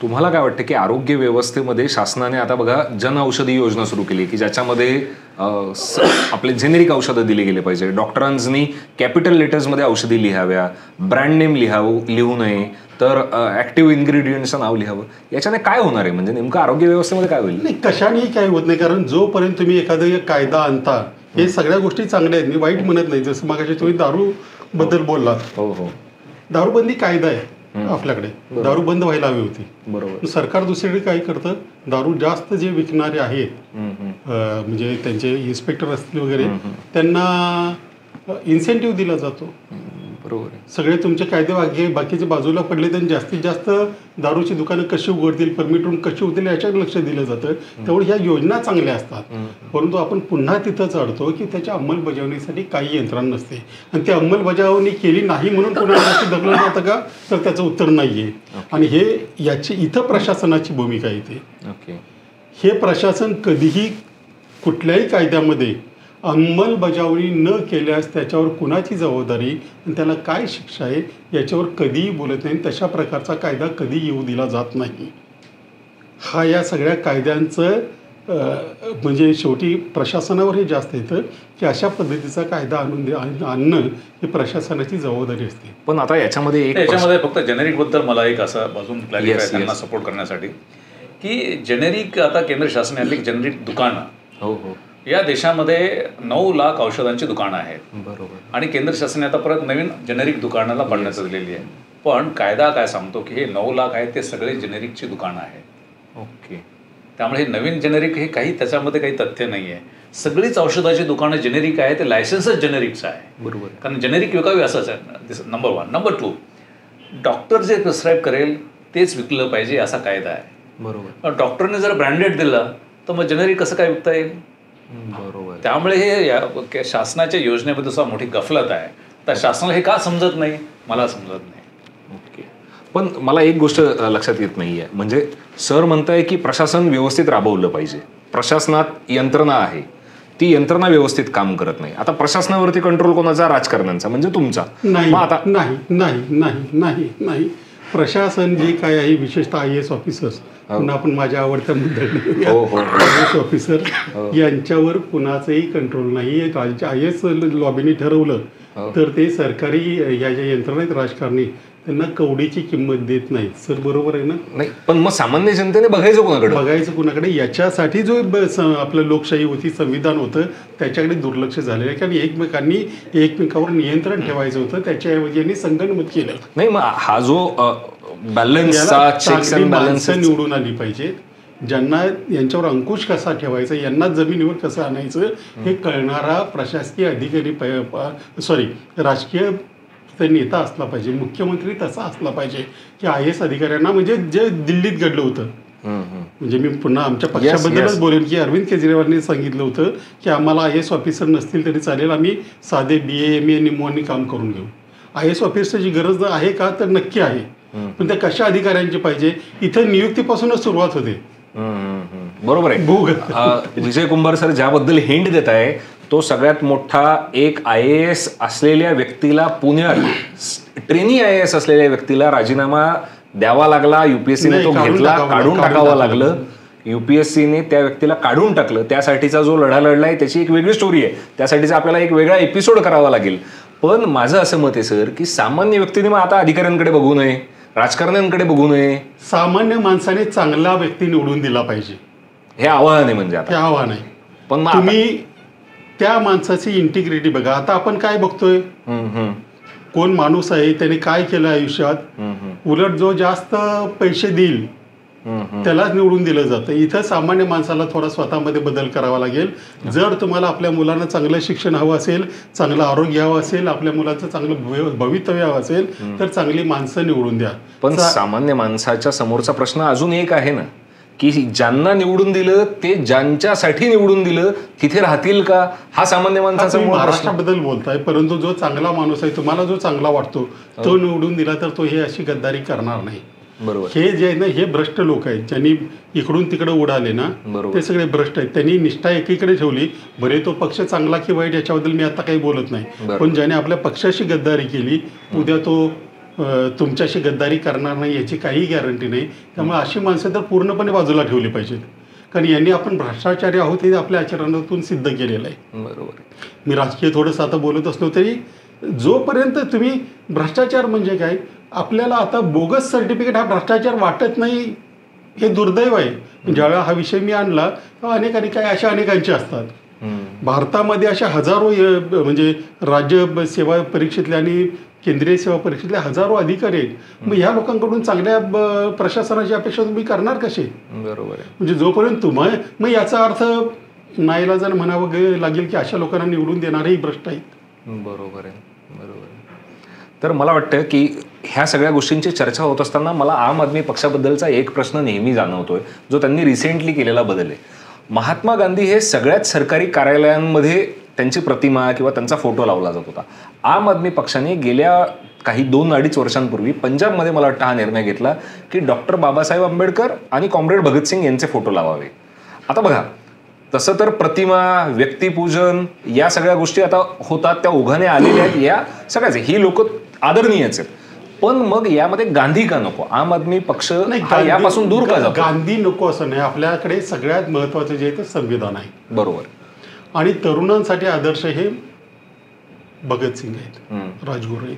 A: तुम्हाला काय वाटतं की आरोग्य व्यवस्थेमध्ये शासनाने आता बघा जन औषधी योजना सुरू केली की ज्याच्यामध्ये आपले जेनेरिक औषधं दिली गेले पाहिजे, डॉक्टरांनी कॅपिटल लेटर्समध्ये औषधी लिहाव्या, ब्रँड नेम लिहू नये, तर ऍक्टिव्ह इन्ग्रेडियंट्सचं नाव लिहावं. याच्याने काय होणार आहे, म्हणजे नेमकं आरोग्य व्यवस्थेमध्ये काय होईल?
C: नाही, कशानेही काही होत नाही. कारण जोपर्यंत तुम्ही एखादा कायदा आणता, हे सगळ्या गोष्टी चांगल्या आहेत, मी वाईट म्हणत नाही. जसं मगाशी तुम्ही दारू बद्दल बोललात,
A: हो हो,
C: दारूबंदी कायदा आहे आपल्याकडे, दारू बंद व्हायला हवी होती.
A: बरोबर.
C: सरकार दुसरीकडे काय करतं, दारू जास्त जे विकणारे आहेत म्हणजे त्यांचे इन्स्पेक्टर असतील वगैरे, त्यांना इन्सेंटिव्ह दिला जातो.
A: बरोबर.
C: सगळे तुमचे कायदे बाकीचे बाजूला पडले, तर जास्तीत जास्त दारूची दुकानं कशी उघडतील, परमिटून कशी होतील याच्याकडे लक्ष दिलं जातं. त्यामुळे ह्या योजना चांगल्या असतात. परंतु आपण पुन्हा तिथंच अडतो की त्याच्या अंमलबजावणीसाठी काही यंत्रणा नसते, आणि ती अंमलबजावणी केली नाही म्हणून पुन्हा ढकललं जातं का, तर त्याचं उत्तर नाहीये. आणि याची इथं प्रशासनाची भूमिका येते.
A: ओके.
C: हे प्रशासन कधीही कुठल्याही कायद्यामध्ये अंमलबजावणी न केल्यास त्याच्यावर कुणाची जबाबदारी आणि त्याला काय शिक्षा आहे याच्यावर कधीही बोलत नाही. तशा प्रकारचा कायदा कधी येऊ दिला जात नाही. हा या सगळ्या कायद्यांचं म्हणजे शेवटी प्रशासनावर हे जास्त येतं की अशा पद्धतीचा कायदा आणणं ही प्रशासनाची जबाबदारी असते.
A: पण आता याच्यामध्ये
B: फक्त जेनेरिकबद्दल मला एक असं बाजून क्लॅरिफाय त्यांना सपोर्ट करण्यासाठी की जेनेरिक आता केंद्र शासनाने जेनेरिक दुकानं,
A: हो हो,
B: या देशामध्ये 9 लाख औषधांची दुकानं आहेत.
A: बरोबर.
B: आणि केंद्र शासनाने आता परत नवीन जेनेरिक दुकानाला मान्यता दिलेली आहे. पण कायदा काय सांगतो की हे 9 लाख आहेत ते सगळे जेनेरिकची दुकानं आहेत.
A: ओके.
B: त्यामुळे हे नवीन जेनेरिक हे त्याच्यामध्ये काही तथ्य नाही आहे. सगळीच औषधाची दुकानं जेनेरिक आहे, ते लायसन्सच जेनेरिकचं आहे.
A: बरोबर.
B: कारण जेनेरिक विकावी असंच आहे. नंबर 1. नंबर 2, डॉक्टर जे प्रिस्क्राईब करेल तेच विकलं पाहिजे असा कायदा आहे.
A: बरोबर.
B: डॉक्टरने जर ब्रँडेड दिलं तर मग जेनेरिक कसं काय विकता येईल?
A: बरोबर.
B: त्यामुळे हे शासनाच्या योजनेमध्ये सुद्धा मोठी गफलत आहे. तर शासनाला हे का समजत नाही, मला समजत नाही.
A: ओके. पण मला एक गोष्ट लक्षात येत नाहीये, म्हणजे सर म्हणताय की प्रशासन व्यवस्थित राबवलं पाहिजे, प्रशासनात यंत्रणा आहे, ती यंत्रणा व्यवस्थित काम करत नाही. आता प्रशासनावरती कंट्रोल कोणाचा? राजकारण्यांचा, म्हणजे तुमचा.
C: नाही.
A: आता
C: नाही नाही नाही नाही नाही प्रशासन जे काय आहे, विशेषतः IAS ऑफिसर्स, पुन्हा आपण माझ्या आवडत्या मुद्द्याने IAS ऑफिसर यांच्यावर कुणाचंही कंट्रोल नाही. IAS लॉबीने ठरवलं तर ते सरकारी या ज्या यंत्रणा आहेत राजकारणी त्यांना कवडीची किंमत देत नाही. सर बरोबर आहे ना?
A: नाही, पण मग सामान्य जनतेने बघायचं कोणाकडे?
C: बघायचं कुणाकडे? याच्यासाठी जो आपलं लोकशाही होती, संविधान होतं, त्याच्याकडे दुर्लक्ष झालेलं आहे. कारण एकमेकावर नियंत्रण ठेवायचं होतं, त्याच्याऐवजी यांनी संगनमत केलं.
A: नाही, मग हा जो बॅलन्सचा चेक्स अँड बॅलन्स
C: निवडून आली पाहिजे, ज्यांना यांच्यावर अंकुश कसा ठेवायचा, यांना जमिनीवर कसं आणायचं हे कळणारा प्रशासकीय अधिकारी राजकीय नेता असला पाहिजे. मुख्यमंत्री तसा असला पाहिजे की IAS अधिकाऱ्यांना, म्हणजे जे दिल्लीत घडलं होतं, म्हणजे मी पुन्हा आमच्या पक्षाबद्दलच बोलेन की अरविंद केजरीवालने सांगितलं होतं की आम्हाला IAS ऑफिसर नसतील तरी चालेल, आम्ही साधे BA MA निमोनी काम करून घेऊ. IAS ऑफिसरची गरज आहे का? तर नक्की आहे. पण त्या कशा अधिकाऱ्यांची पाहिजे? इथं नियुक्तीपासूनच सुरुवात होते.
A: बरोबर आहे. विजय कुंभार सर ज्याबद्दल हिंट देत आहे तो सगळ्यात मोठा एक IAS असलेल्या व्यक्तीला, पुण्यात ट्रेनी IAS असलेल्या व्यक्तीला राजीनामा द्यावा लागला. UPSCने तो घेतला, काढून टाकावं लागलं. UPSCने त्या व्यक्तीला काढून टाकलं. त्यासाठीचा जो लढा लढलाय त्याची एक वेगळी स्टोरी आहे, त्यासाठीचा आपल्याला एक वेगळा एपिसोड करावा लागेल. पण माझं असं मत आहे सर की सामान्य व्यक्तीने मग आता अधिकाऱ्यांकडे बघू नये, राजकारण्यांकडे बघू नये,
C: सामान्य माणसाने चांगला व्यक्ती निवडून दिला पाहिजे,
A: हे आव्हान आहे. म्हणजे आता
C: हे आव्हान आहे.
A: पण
C: तुम्ही त्या माणसाची इंटिग्रिटी बघा. आता आपण काय बघतोय, कोण माणूस आहे, त्याने काय केलं आयुष्यात, उलट जो जास्त पैसे देईल त्यालाच निवडून दिलं जातं. इथं सामान्य माणसाला थोडा स्वतःमध्ये बदल करावा लागेल. जर तुम्हाला आपल्या मुलांना चांगलं शिक्षण हवं असेल, चांगलं आरोग्य हवं असेल, आपल्या मुलांचं चांगलं भवितव्य हवं असेल तर चांगली माणसं निवडून द्या.
A: पण सामान्य माणसाच्या समोरचा प्रश्न अजून एक आहे ना, की ज्यांना निवडून दिलं ते ज्यांच्यासाठी निवडून दिलं तिथे राहतील का, हा सामान्य माणसाचा
C: महाराष्ट्राबद्दल बोलताय. परंतु जो चांगला माणूस आहे, तुम्हाला जो चांगला वाटतो तो निवडून दिला तर तो हे अशी गद्दारी करणार नाही.
A: बरोबर.
C: हे जे आहे ना, हे भ्रष्ट लोक आहेत, ज्यांनी इकडून तिकडे उडाले ना, ते सगळे भ्रष्ट आहेत. त्यांनी निष्ठा एकीकडे ठेवली. बरे तो पक्ष चांगला की वाईट याच्याबद्दल मी आता काही बोलत नाही, पण ज्याने आपल्या पक्षाशी गद्दारी केली, उद्या तो तुमच्याशी गद्दारी करणार नाही याची काही गॅरंटी नाही. त्यामुळे अशी माणसं तर पूर्णपणे बाजूला ठेवली पाहिजेत, कारण यांनी आपण भ्रष्टाचारी आहोत हे आपल्या आचरणातून सिद्ध केलेलं आहे.
A: बरोबर.
C: मी राजकीय थोडंसं आता बोलत असलो तरी जोपर्यंत तुम्ही भ्रष्टाचार म्हणजे काय, आपल्याला आता बोगस सर्टिफिकेट हा भ्रष्टाचार वाटत नाही हे दुर्दैव आहे. ज्यावेळेला हा विषय मी आणला तेव्हा अनेकांनी काय अशा अनेकांचे असतात. भारतामध्ये अशा हजारो म्हणजे राज्य सेवा परीक्षेतले आणि केंद्रीय सेवा परीक्षेतले हजारो अधिकारी आहेत. मग ह्या लोकांकडून चांगल्या प्रशासनाची अपेक्षा तुम्ही करणार कसे?
A: बरोबर आहे.
C: म्हणजे जोपर्यंत मग याचा अर्थ नाईलाजाने म्हणावं लागेल की अशा लोकांना निवडून देणारेही भ्रष्ट आहेत.
A: बरोबर आहे. बरोबर आहे. तर मला वाटतं की ह्या सगळ्या गोष्टींची चर्चा होत असताना मला आम आदमी पक्षाबद्दलचा एक प्रश्न नेहमी जाणवतोय, जो त्यांनी रिसेंटली केलेला बदल आहे. महात्मा गांधी हे सगळ्याच सरकारी कार्यालयांमध्ये त्यांची प्रतिमा किंवा त्यांचा फोटो लावला जात होता. आम आदमी पक्षाने गेल्या काही 2-2.5 वर्षांपूर्वी पंजाबमध्ये मला वाटतं हा निर्णय घेतला की डॉक्टर बाबासाहेब आंबेडकर आणि कॉम्रेड भगतसिंग यांचे फोटो लावावे. आता बघा, तसं तर प्रतिमा, व्यक्तिपूजन या सगळ्या गोष्टी आता होतात, त्या ओघाने आलेल्या आहेत, या सगळ्याच ही लोक आदरणीयच आहेत. पण मग यामध्ये गांधी का नको? आम आदमी पक्ष यापासून दूर का जातो?
C: गांधी नको असं नाही. आपल्याकडे सगळ्यात महत्वाचं जे आहे ते संविधान आहे.
A: बरोबर.
C: आणि तरुणांसाठी आदर्श हे भगतसिंग आहेत, राजगुरू आहेत.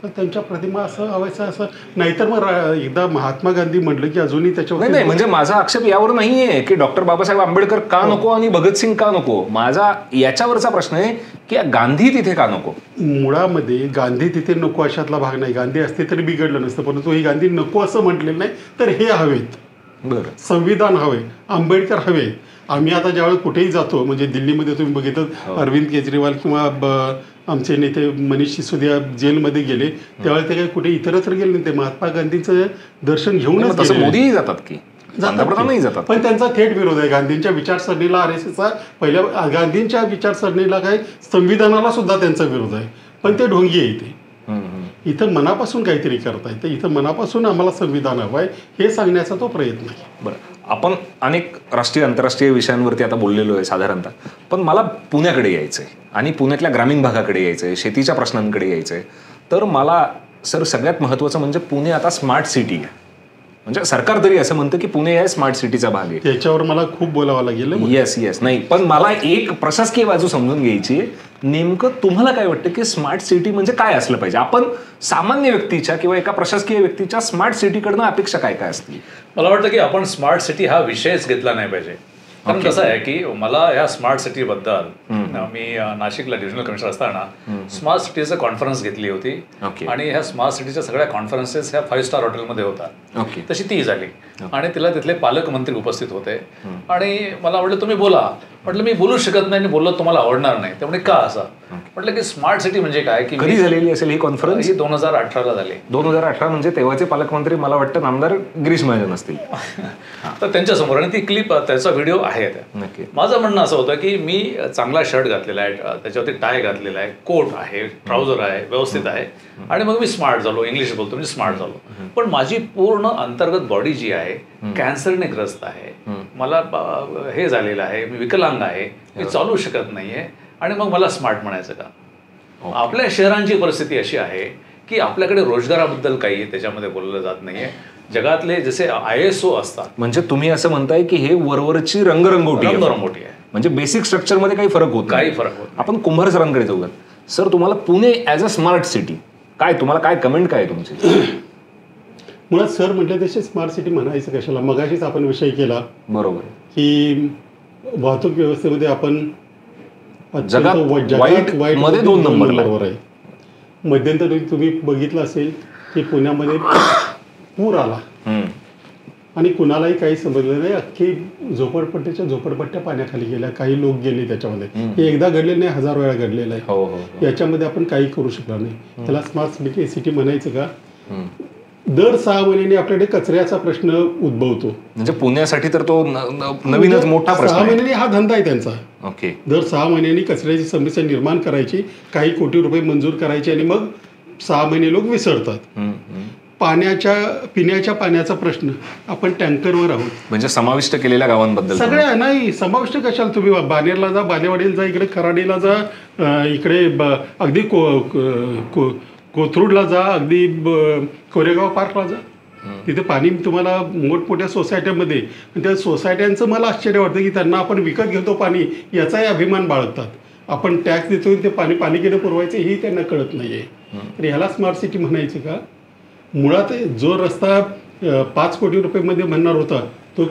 C: तर त्यांच्या प्रतिमा असं हवायचं असं, नाहीतर मग एकदा महात्मा गांधी म्हटलं की अजूनही त्याच्यावर
A: नाही. म्हणजे माझा आक्षेप यावर नाहीये की डॉक्टर बाबासाहेब आंबेडकर का नको आणि भगतसिंग का नको. माझा याच्यावरचा प्रश्न आहे की गांधी तिथे का नको.
C: मुळामध्ये गांधी तिथे नको अशातला भाग नाही. गांधी असते तरी बिघडलं नसतं, परंतु ही गांधी नको असं म्हटलेलं नाही, तर हे हवेत.
A: बरं.
C: संविधान हवे, आंबेडकर हवे. आम्ही आता ज्यावेळेस कुठेही जातो, म्हणजे दिल्लीमध्ये तुम्ही बघितलं अरविंद केजरीवाल किंवा आमचे नेते मनीष सिसोदिया जेलमध्ये गेले त्यावेळेस ते काही कुठे इतरत्र गेले नाही, ते महात्मा गांधींचं दर्शन घेऊनच.
A: तसं मोदीही जातात की पंतप्रधानही जातात,
C: पण त्यांचा थेट विरोध आहे गांधींच्या विचारसरणीला. RSSचा पहिल्या गांधींच्या विचारसरणीला काय, संविधानाला सुद्धा त्यांचा विरोध आहे. पण ते ढोंगी आहे. ते इथं मनापासून काहीतरी करताय, तर इथं मनापासून आम्हाला संविधान हवं आहे हे सांगण्याचा तो प्रयत्न आहे.
A: बरं, आपण अनेक राष्ट्रीय आंतरराष्ट्रीय विषयांवरती आता बोललेलो आहे साधारणतः, पण मला पुण्याकडे यायचं आहे आणि पुण्यातल्या ग्रामीण भागाकडे यायचं आहे, शेतीच्या प्रश्नांकडे यायचं आहे. तर मला सर सगळ्यात महत्त्वाचं म्हणजे पुणे आता स्मार्ट सिटी आहे. म्हणजे सरकार तरी असं म्हणतं की पुणे या स्मार्ट सिटीचा भाग आहे.
C: त्याच्यावर मला खूप बोलावं लागेल.
A: येस नाही, पण मला एक प्रशासकीय बाजू समजून घ्यायची आहे. नेमकं तुम्हाला काय वाटतं की स्मार्ट सिटी म्हणजे काय असलं पाहिजे? आपण सामान्य व्यक्तीच्या किंवा एका प्रशासकीय व्यक्तीच्या स्मार्ट सिटीकडनं अपेक्षा काय काय असतील?
B: मला वाटतं की आपण स्मार्ट सिटी हा विषयच घेतला नाही पाहिजे. कारण कसं आहे की मला ह्या स्मार्ट सिटी बद्दल मी नाशिकला डिव्हिजनल कमिशनर असताना स्मार्ट सिटीचं कॉन्फरन्स घेतली होती आणि ह्या स्मार्ट सिटीच्या सगळ्या कॉन्फरन्सेस ह्या 5 स्टार हॉटेलमध्ये होतात. तशी ती झाली आणि तिला तिथले पालकमंत्री उपस्थित होते आणि मला म्हटलं तुम्ही बोला. म्हटलं मी बोलू शकत नाही आणि बोललो तुम्हाला आवडणार नाही. त्यामुळे का असं म्हटलं की स्मार्ट सिटी म्हणजे काय, की
A: कधी झालेली असेल ही कॉन्फरन्स?
B: ही 2018ला झाली.
A: 2018 म्हणजे तेव्हाचे पालकमंत्री मला वाटतं नामदार गिरीश महाजन असतील.
B: तर त्यांच्यासमोर आणि ती क्लिप, त्याचा व्हिडिओ आहे. माझं म्हणणं असं होतं की मी चांगला शर्ट घातलेला आहे, त्याच्यावरती टाय घातलेला आहे, कोट आहे, ट्राउझर आहे, व्यवस्थित आहे आणि मग मी स्मार्ट झालो, इंग्लिश बोलतो म्हणजे स्मार्ट झालो. पण माझी पूर्ण अंतर्गत बॉडी जी आहे कॅन्सरने ग्रस्त आहे, मला हे झालेलं आहे, मी विकलांग आहे, मी चालू शकत नाहीये आणि मग मला स्मार्ट म्हणायचं का? आपल्या शहरांची परिस्थिती अशी आहे की आपल्याकडे रोजगाराबद्दल काही त्याच्यामध्ये बोललं जात नाहीये. जगातले जसे ISO असतात.
A: म्हणजे तुम्ही असं म्हणताय की हे वरवरची रंगरंगोटी आहे, म्हणजे बेसिक स्ट्रक्चर मध्ये काही फरक होत
B: काही फरक होत.
A: आपण कुंभार सरांकडे जाऊयात. सर, तुम्हाला Pune as a smart city काय, तुम्हाला काय कमेंट काय तुमची?
C: मुळात सर म्हटलं तसे स्मार्ट सिटी म्हणायचं कशाला? मगाशीच आपण विषय केला
A: बरोबर
C: की वाहतूक व्यवस्थेमध्ये आपण
A: जगात वाईट मध्ये 2 नंबरला.
C: बरोबर आहे. मध्यंतरी तुम्ही बघितलं असेल की पुण्यामध्ये पूर आला आणि कुणालाही काही समजलं नाही. अख्खी झोपडपट्ट्या पाण्याखाली गेल्या, काही लोक गेले त्याच्यामध्ये. हे एकदा घडलेलं नाही, 1000 वेळा घडलेलं आहे. याच्यामध्ये आपण काही करू शकलो नाही. त्याला स्मार्ट सिटी म्हणायचं का? दर 6 महिन्यांनी आपल्याकडे कचऱ्याचा प्रश्न उद्भवतो.
A: म्हणजे पुण्यासाठी तर तो नवीनच मोठा प्रश्न.
C: 6 महिन्यांनी हा धंदा आहे त्यांचा.
A: ओके.
C: दर 6 महिन्यांनी कचऱ्याची समस्या निर्माण करायची, काही कोटी रुपये मंजूर करायचे आणि मग 6 महिने लोक विसरतात. पिण्याच्या पाण्याचा प्रश्न आपण टँकरवर आहोत.
A: म्हणजे समाविष्ट केलेल्या गावांबद्दल
C: सगळ्या नाही समाविष्ट कशाला? तुम्ही बानेरला जा, बालेवाडीला जा, इकडे खराडीला जा, इकडे अगदी कोथरूडला जा, अगदी कोरेगाव पार्कला जा, तिथे पाणी तुम्हाला मोठमोठ्या सोसायट्यामध्ये, त्या सोसायट्यांचं मला आश्चर्य वाटतं की त्यांना आपण विकत घेतो पाणी याचाही अभिमान बाळगतात. आपण टॅक्स देतो ते पालिकेने पुरवायचं हेही त्यांना कळत नाही आहे. तर ह्याला स्मार्ट सिटी म्हणायचं का? मुळात जो रस्ता 5 कोटी रुपयेमध्ये म्हणणार होता तो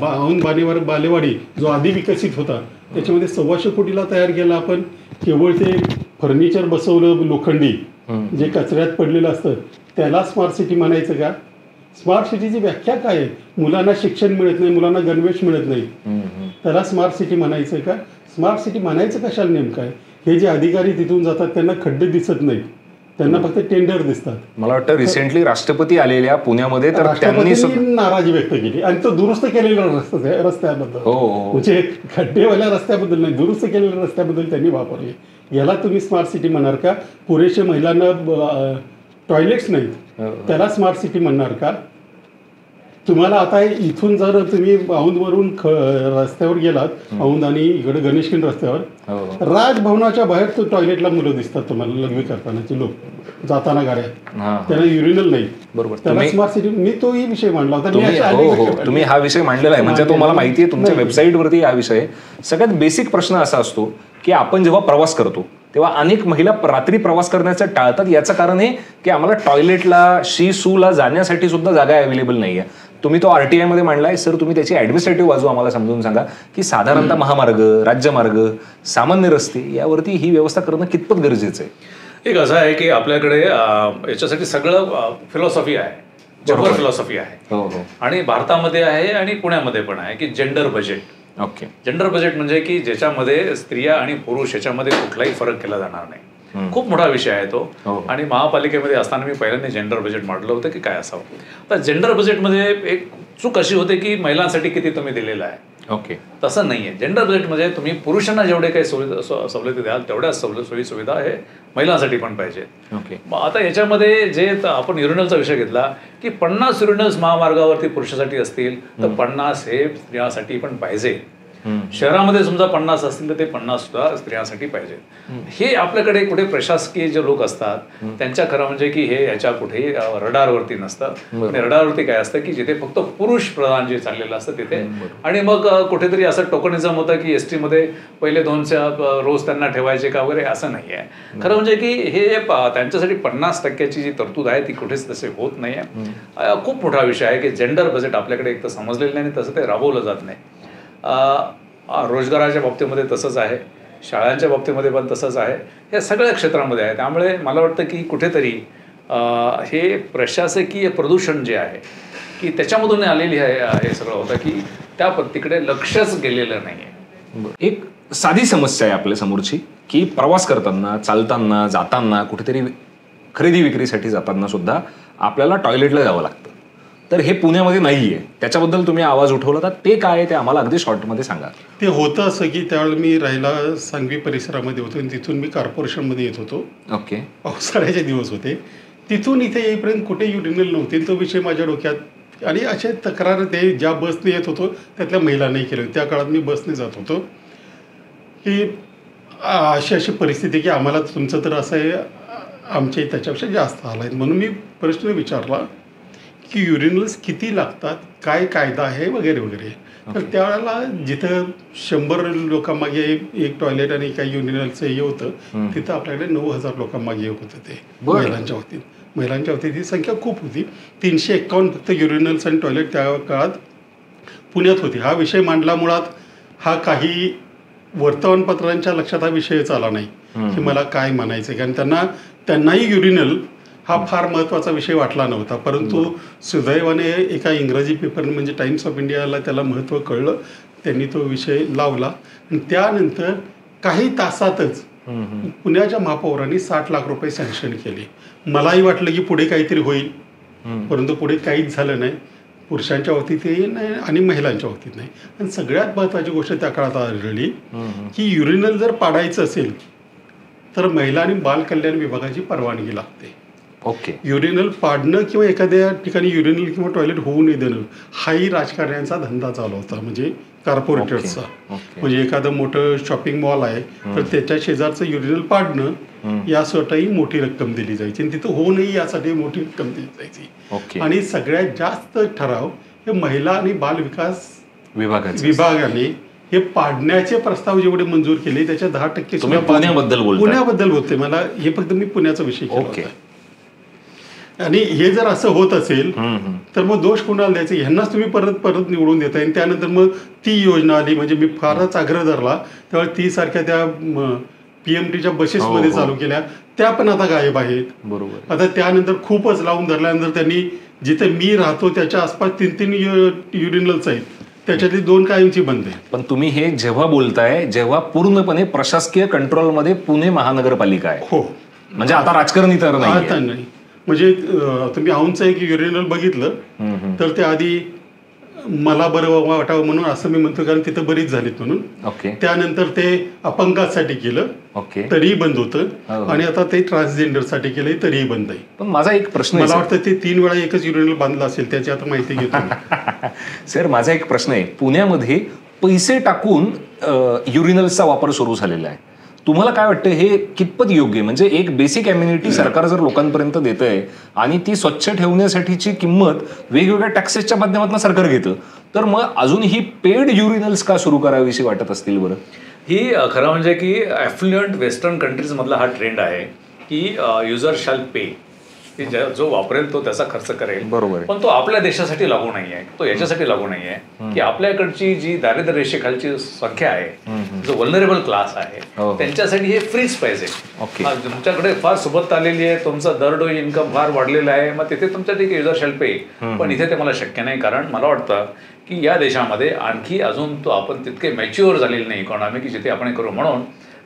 C: औंध बालेवाडी जो आधी विकसित होता त्याच्यामध्ये 125 कोटीला तयार केला आपण. केवळ ते फर्निचर बसवलं लोखंडी जे कचऱ्यात पडलेलं असतं त्याला स्मार्ट सिटी म्हणायचं का? स्मार्ट सिटीची व्याख्या काय आहे? मुलांना शिक्षण मिळत नाही, मुलांना गणवेश मिळत नाही, त्याला स्मार्ट सिटी म्हणायचं का? स्मार्ट सिटी म्हणायचं कशाला नेमकं आहे? हे जे अधिकारी तिथून जातात त्यांना खड्डे दिसत नाहीत, त्यांना फक्त टेंडर दिसतात.
A: मला वाटतं रिसेंटली राष्ट्रपती आलेल्या पुण्यामध्ये तर त्यांनी
C: नाराजी व्यक्त केली आणि तो दुरुस्त केलेला रस्त्याबद्दल, म्हणजे खड्डेवाल्या रस्त्याबद्दल नाही, दुरुस्त केलेल्या रस्त्याबद्दल त्यांनी वापरले. याला तुम्ही स्मार्ट सिटी म्हणणार का? पुरेसे महिलांना टॉयलेट्स नाहीत त्याला स्मार्ट सिटी म्हणणार का? तुम्हाला आता इथून जर तुम्ही औंधवरून रस्त्यावर गेलात, औंध आणि इकडे गणेशखिंड रस्त्यावर राजभवनाच्या बाहेर तो टॉयलेटला मुलं दिसतात तुम्हाला लग्न करतानाची लोक जाताना गाड्या, त्यांना युरिनल नाही.
A: बरोबर,
C: त्याला स्मार्ट सिटी मी तोही विषय मांडला होता.
A: तुम्ही हा विषय मांडलेला आहे म्हणजे तुम्हाला माहिती आहे तुमच्या वेबसाईटवरती हा विषय. सगळ्यात बेसिक प्रश्न असा असतो की आपण जेव्हा प्रवास करतो तेव्हा अनेक महिला रात्री प्रवास करण्याचं टाळतात. याचं कारण हे की आम्हाला टॉयलेटला शी-सूला जाण्यासाठी सुद्धा जागा अवेलेबल नाही आहे. तुम्ही तो RTI मध्ये मांडलाय सर, तुम्ही त्याची ऍडमिनिस्ट्रेटिव्ह बाजू आम्हाला समजून सांगा की साधारणतः महामार्ग, राज्यमार्ग, सामान्य रस्ते यावरती ही व्यवस्था करणं कितपत गरजेचं आहे?
B: एक असं आहे की आपल्याकडे याच्यासाठी सगळं फिलॉसॉफी आहे, जबर फिलॉसॉफी आहे. आणि भारतामध्ये आहे आणि पुण्यामध्ये पण आहे की gender budget.
A: Okay,
B: gender budget म्हणजे की ज्याच्यामध्ये स्त्रिया आणि पुरुष याच्यामध्ये कुठलाही फरक केला जाणार नाही. खूप मोठा विषय आहे तो. आणि महापालिकेमध्ये असताना मी पहिल्यांदा जेंडर बजेट मांडलं होतं की काय असावं. तर जेंडर बजेटमध्ये एक चूक अशी होते की महिलांसाठी किती तुम्ही दिलेलं आहे.
A: ओके,
B: तसं नाही आहे. जेंडर बजेटमध्ये तुम्ही पुरुषांना जेवढे काही सवलती द्याल तेवढ्याच सोयी सुविधा हे महिलांसाठी पण पाहिजेत.
A: ओके,
B: आता याच्यामध्ये जे आपण युरिनलचा विषय घेतला की 50 युरिनल्स महामार्गावरती पुरुषासाठी असतील तर 50 हे स्त्रियांसाठी पण पाहिजे. शहरामध्ये समजा 50 असतील तर ते 50 सुद्धा स्त्रियांसाठी पाहिजे. हे आपल्याकडे कुठे प्रशासकीय जे लोक असतात त्यांच्या खरं म्हणजे की हे याच्या कुठेही रडारवरती नसतं. आणि रडारवरती काय असतं की जिथे फक्त पुरुष प्रधान जे चाललेलं असतं तिथे. आणि मग कुठेतरी असं टोकनिझम होतं की ST मध्ये पहिले 2 रोज त्यांना ठेवायचे का वगैरे, असं नाही आहे. खरं म्हणजे की हे त्यांच्यासाठी 50% जी तरतूद आहे ती कुठेच तसे होत नाही आहे. खूप मोठा विषय आहे की जेंडर बजेट आपल्याकडे एक तर समजलेलं नाही आणि तसं ते राबवलं जात नाही. रोजगाराच्या बाबतीमध्ये तसंच आहे, शाळांच्या बाबतीमध्ये पण तसंच आहे, हे सगळ्या क्षेत्रामध्ये आहे. त्यामुळे मला वाटतं की कुठेतरी हे प्रशासकीय प्रदूषण जे आहे की त्याच्यामधून आलेली आहे हे सगळं होतं की त्या तिकडे लक्षच गेलेलं नाही आहे.
A: एक साधी समस्या आहे आपल्या समोरची की प्रवास करताना, चालताना, जाताना, कुठेतरी खरेदी विक्रीसाठी जाताना सुद्धा आपल्याला टॉयलेटला जावं लागतं. तर हे पुण्यामध्ये नाहीये, त्याच्याबद्दल तुम्ही आवाज उठवला तर ते काय आहे ते आम्हाला अगदी शॉर्टमध्ये सांगा.
C: ते होतं असं की त्यावेळेला मी राहायला सांगवी परिसरामध्ये होतो आणि तिथून मी कॉर्पोरेशनमध्ये येत होतो.
A: ओके,
C: पावसाळ्याचे दिवस होते. तिथून इथे येईपर्यंत कुठे युरिनल नव्हते. तो विषय माझ्या डोक्यात आणि अशा तक्रार ते ज्या बसने येत होतो त्यातल्या महिलांनाही केलं. त्या काळात मी बसने जात होतो की अशी परिस्थिती की आम्हाला तुमचं तर असं आहे, आमच्या त्याच्यापेक्षा जास्त आला आहे. म्हणून मी प्रश्न विचारला की युरिनल्स किती लागतात, काय कायदा आहे वगैरे वगैरे. तर त्यावेळेला जिथं 100 लोकांमागे एक टॉयलेट आणि काही युरिनल्सचं हे होतं तिथं आपल्याकडे 9,000 लोकांमागे एक होतं ते महिलांच्या बाबतीत. महिलांच्या बाबतीत ही संख्या खूप होती. 351 फक्त युरिनल्स आणि टॉयलेट त्या काळात पुण्यात होती. हा विषय मांडला मुळात हा काही वर्तमानपत्रांच्या लक्षात हा विषयच आला नाही की मला काय म्हणायचं. कारण त्यांनाही युरिनल हा फार महत्त्वाचा विषय वाटला नव्हता. परंतु सुदैवाने एका इंग्रजी पेपर म्हणजे टाइम्स ऑफ इंडियाला त्याला महत्त्व कळलं. त्यांनी तो विषय लावला आणि त्यानंतर काही तासातच पुण्याच्या महापौरांनी 60 लाख रुपये सँक्शन केले. मलाही वाटलं की पुढे काहीतरी होईल, परंतु पुढे काहीच झालं नाही. पुरुषांच्या बाबतीतही नाही आणि महिलांच्या बाबतीत नाही. आणि सगळ्यात महत्त्वाची गोष्ट त्या काळात आढळली की युरिनल जर पाडायचं असेल तर महिला आणि बालकल्याण विभागाची परवानगी लागते.
A: ओके,
C: युरिनल पाडणं किंवा एखाद्या ठिकाणी युरिनल किंवा टॉयलेट होऊ नये देणं हाही राजकारण्यांचा धंदा चालू होता. म्हणजे कॉर्पोरेटर्सचा. म्हणजे एखादं मोठं शॉपिंग मॉल आहे तर त्याच्या शेजारचं युरिनल पाडणं यासाठीही मोठी रक्कम दिली जायची आणि तिथं होऊ नये यासाठी मोठी रक्कम दिली जायची. आणि सगळ्यात जास्त ठराव हे महिला आणि बाल विकास विभागाने हे पाडण्याचे प्रस्ताव जेवढे मंजूर केले त्याच्या 10% पुण्याबद्दल बोलते. मला हे फक्त मी पुण्याचा विषय केला. आणि हे जर असं होत असेल तर मग दोष कोणाला द्यायचे? ह्यांनाच तुम्ही परत परत निवडून देताय. आणि त्यानंतर मग ती योजना आली, म्हणजे मी फारच आग्रह धरला तेव्हा ती सारख्या त्या PMTच्या बसेसमध्ये चालू केल्या, त्या पण आता गायब आहेत. बरोबर. आता त्यानंतर खूपच लावून धरल्यानंतर त्यांनी जिथे मी राहतो त्याच्या आसपास 3 युरिनल्स आहेत, त्याच्यातली 2 कायमची बंद आहे.
A: पण तुम्ही हे जेव्हा बोलताय जेव्हा पूर्णपणे प्रशासकीय कंट्रोलमध्ये पुणे महानगरपालिका आहे.
C: हो,
A: म्हणजे आता राजकारणी तर
C: नाही. म्हणजे तुम्ही औंधचं एक युरिनल बघितलं तर ते आधी मला बरं वाटावं म्हणून असं मी म्हणतो, कारण तिथं बरीच झालीत म्हणून. त्यानंतर ते अपंगासाठी केलं तरीही बंद होतं, आणि आता ते ट्रान्सजेंडरसाठी केलंय तरीही बंद आहे.
A: पण माझा एक प्रश्न,
C: मला वाटतं ते 3 वेळा एकच युरिनल बांधलं असेल, त्याची आता माहिती घेतो.
A: सर, माझा एक प्रश्न आहे, पुण्यामध्ये पैसे टाकून युरिनल्सचा वापर सुरू झालेला आहे. तुम्हाला काय वाटतं हे कितपत योग्य आहे? म्हणजे एक बेसिक अम्युनिटी सरकार जर लोकांपर्यंत देतंय आणि ती स्वच्छ ठेवण्यासाठीची किंमत वेगवेगळ्या टॅक्सेसच्या माध्यमातून सरकार घेतं, तर मग अजून ही पेड युरिनल्स का सुरू करावीशी वाटत असतील बरं?
B: ही खरं म्हणजे की ॲफ्लुएंट वेस्टर्न कंट्रीज मधला हा ट्रेंड आहे की युजर शॅल पे, की जो वापरेल तो त्याचा खर्च करेल.
A: बरोबर.
B: पण तो आपल्या देशासाठी लागू नाही आहे, तो याच्यासाठी लागू नाही आहे की आपल्याकडची जी दारिद्र्य रेषेखालची संख्या आहे, जो वल्नरेबल क्लास आहे, त्यांच्यासाठी हे फ्रीच पाहिजे. तुमच्याकडे फार सोबत आलेली आहे, तुमचा दरडोई इन्कम फार वाढलेला आहे, मग तिथे तुमच्या ठीक युजर शॅल पे, पण इथे ते मला शक्य नाही. कारण मला वाटतं की या देशामध्ये आणखी अजून तो आपण तितके मॅच्युअर झालेली नाही इकॉनॉमी की जिथे आपण करू. म्हणून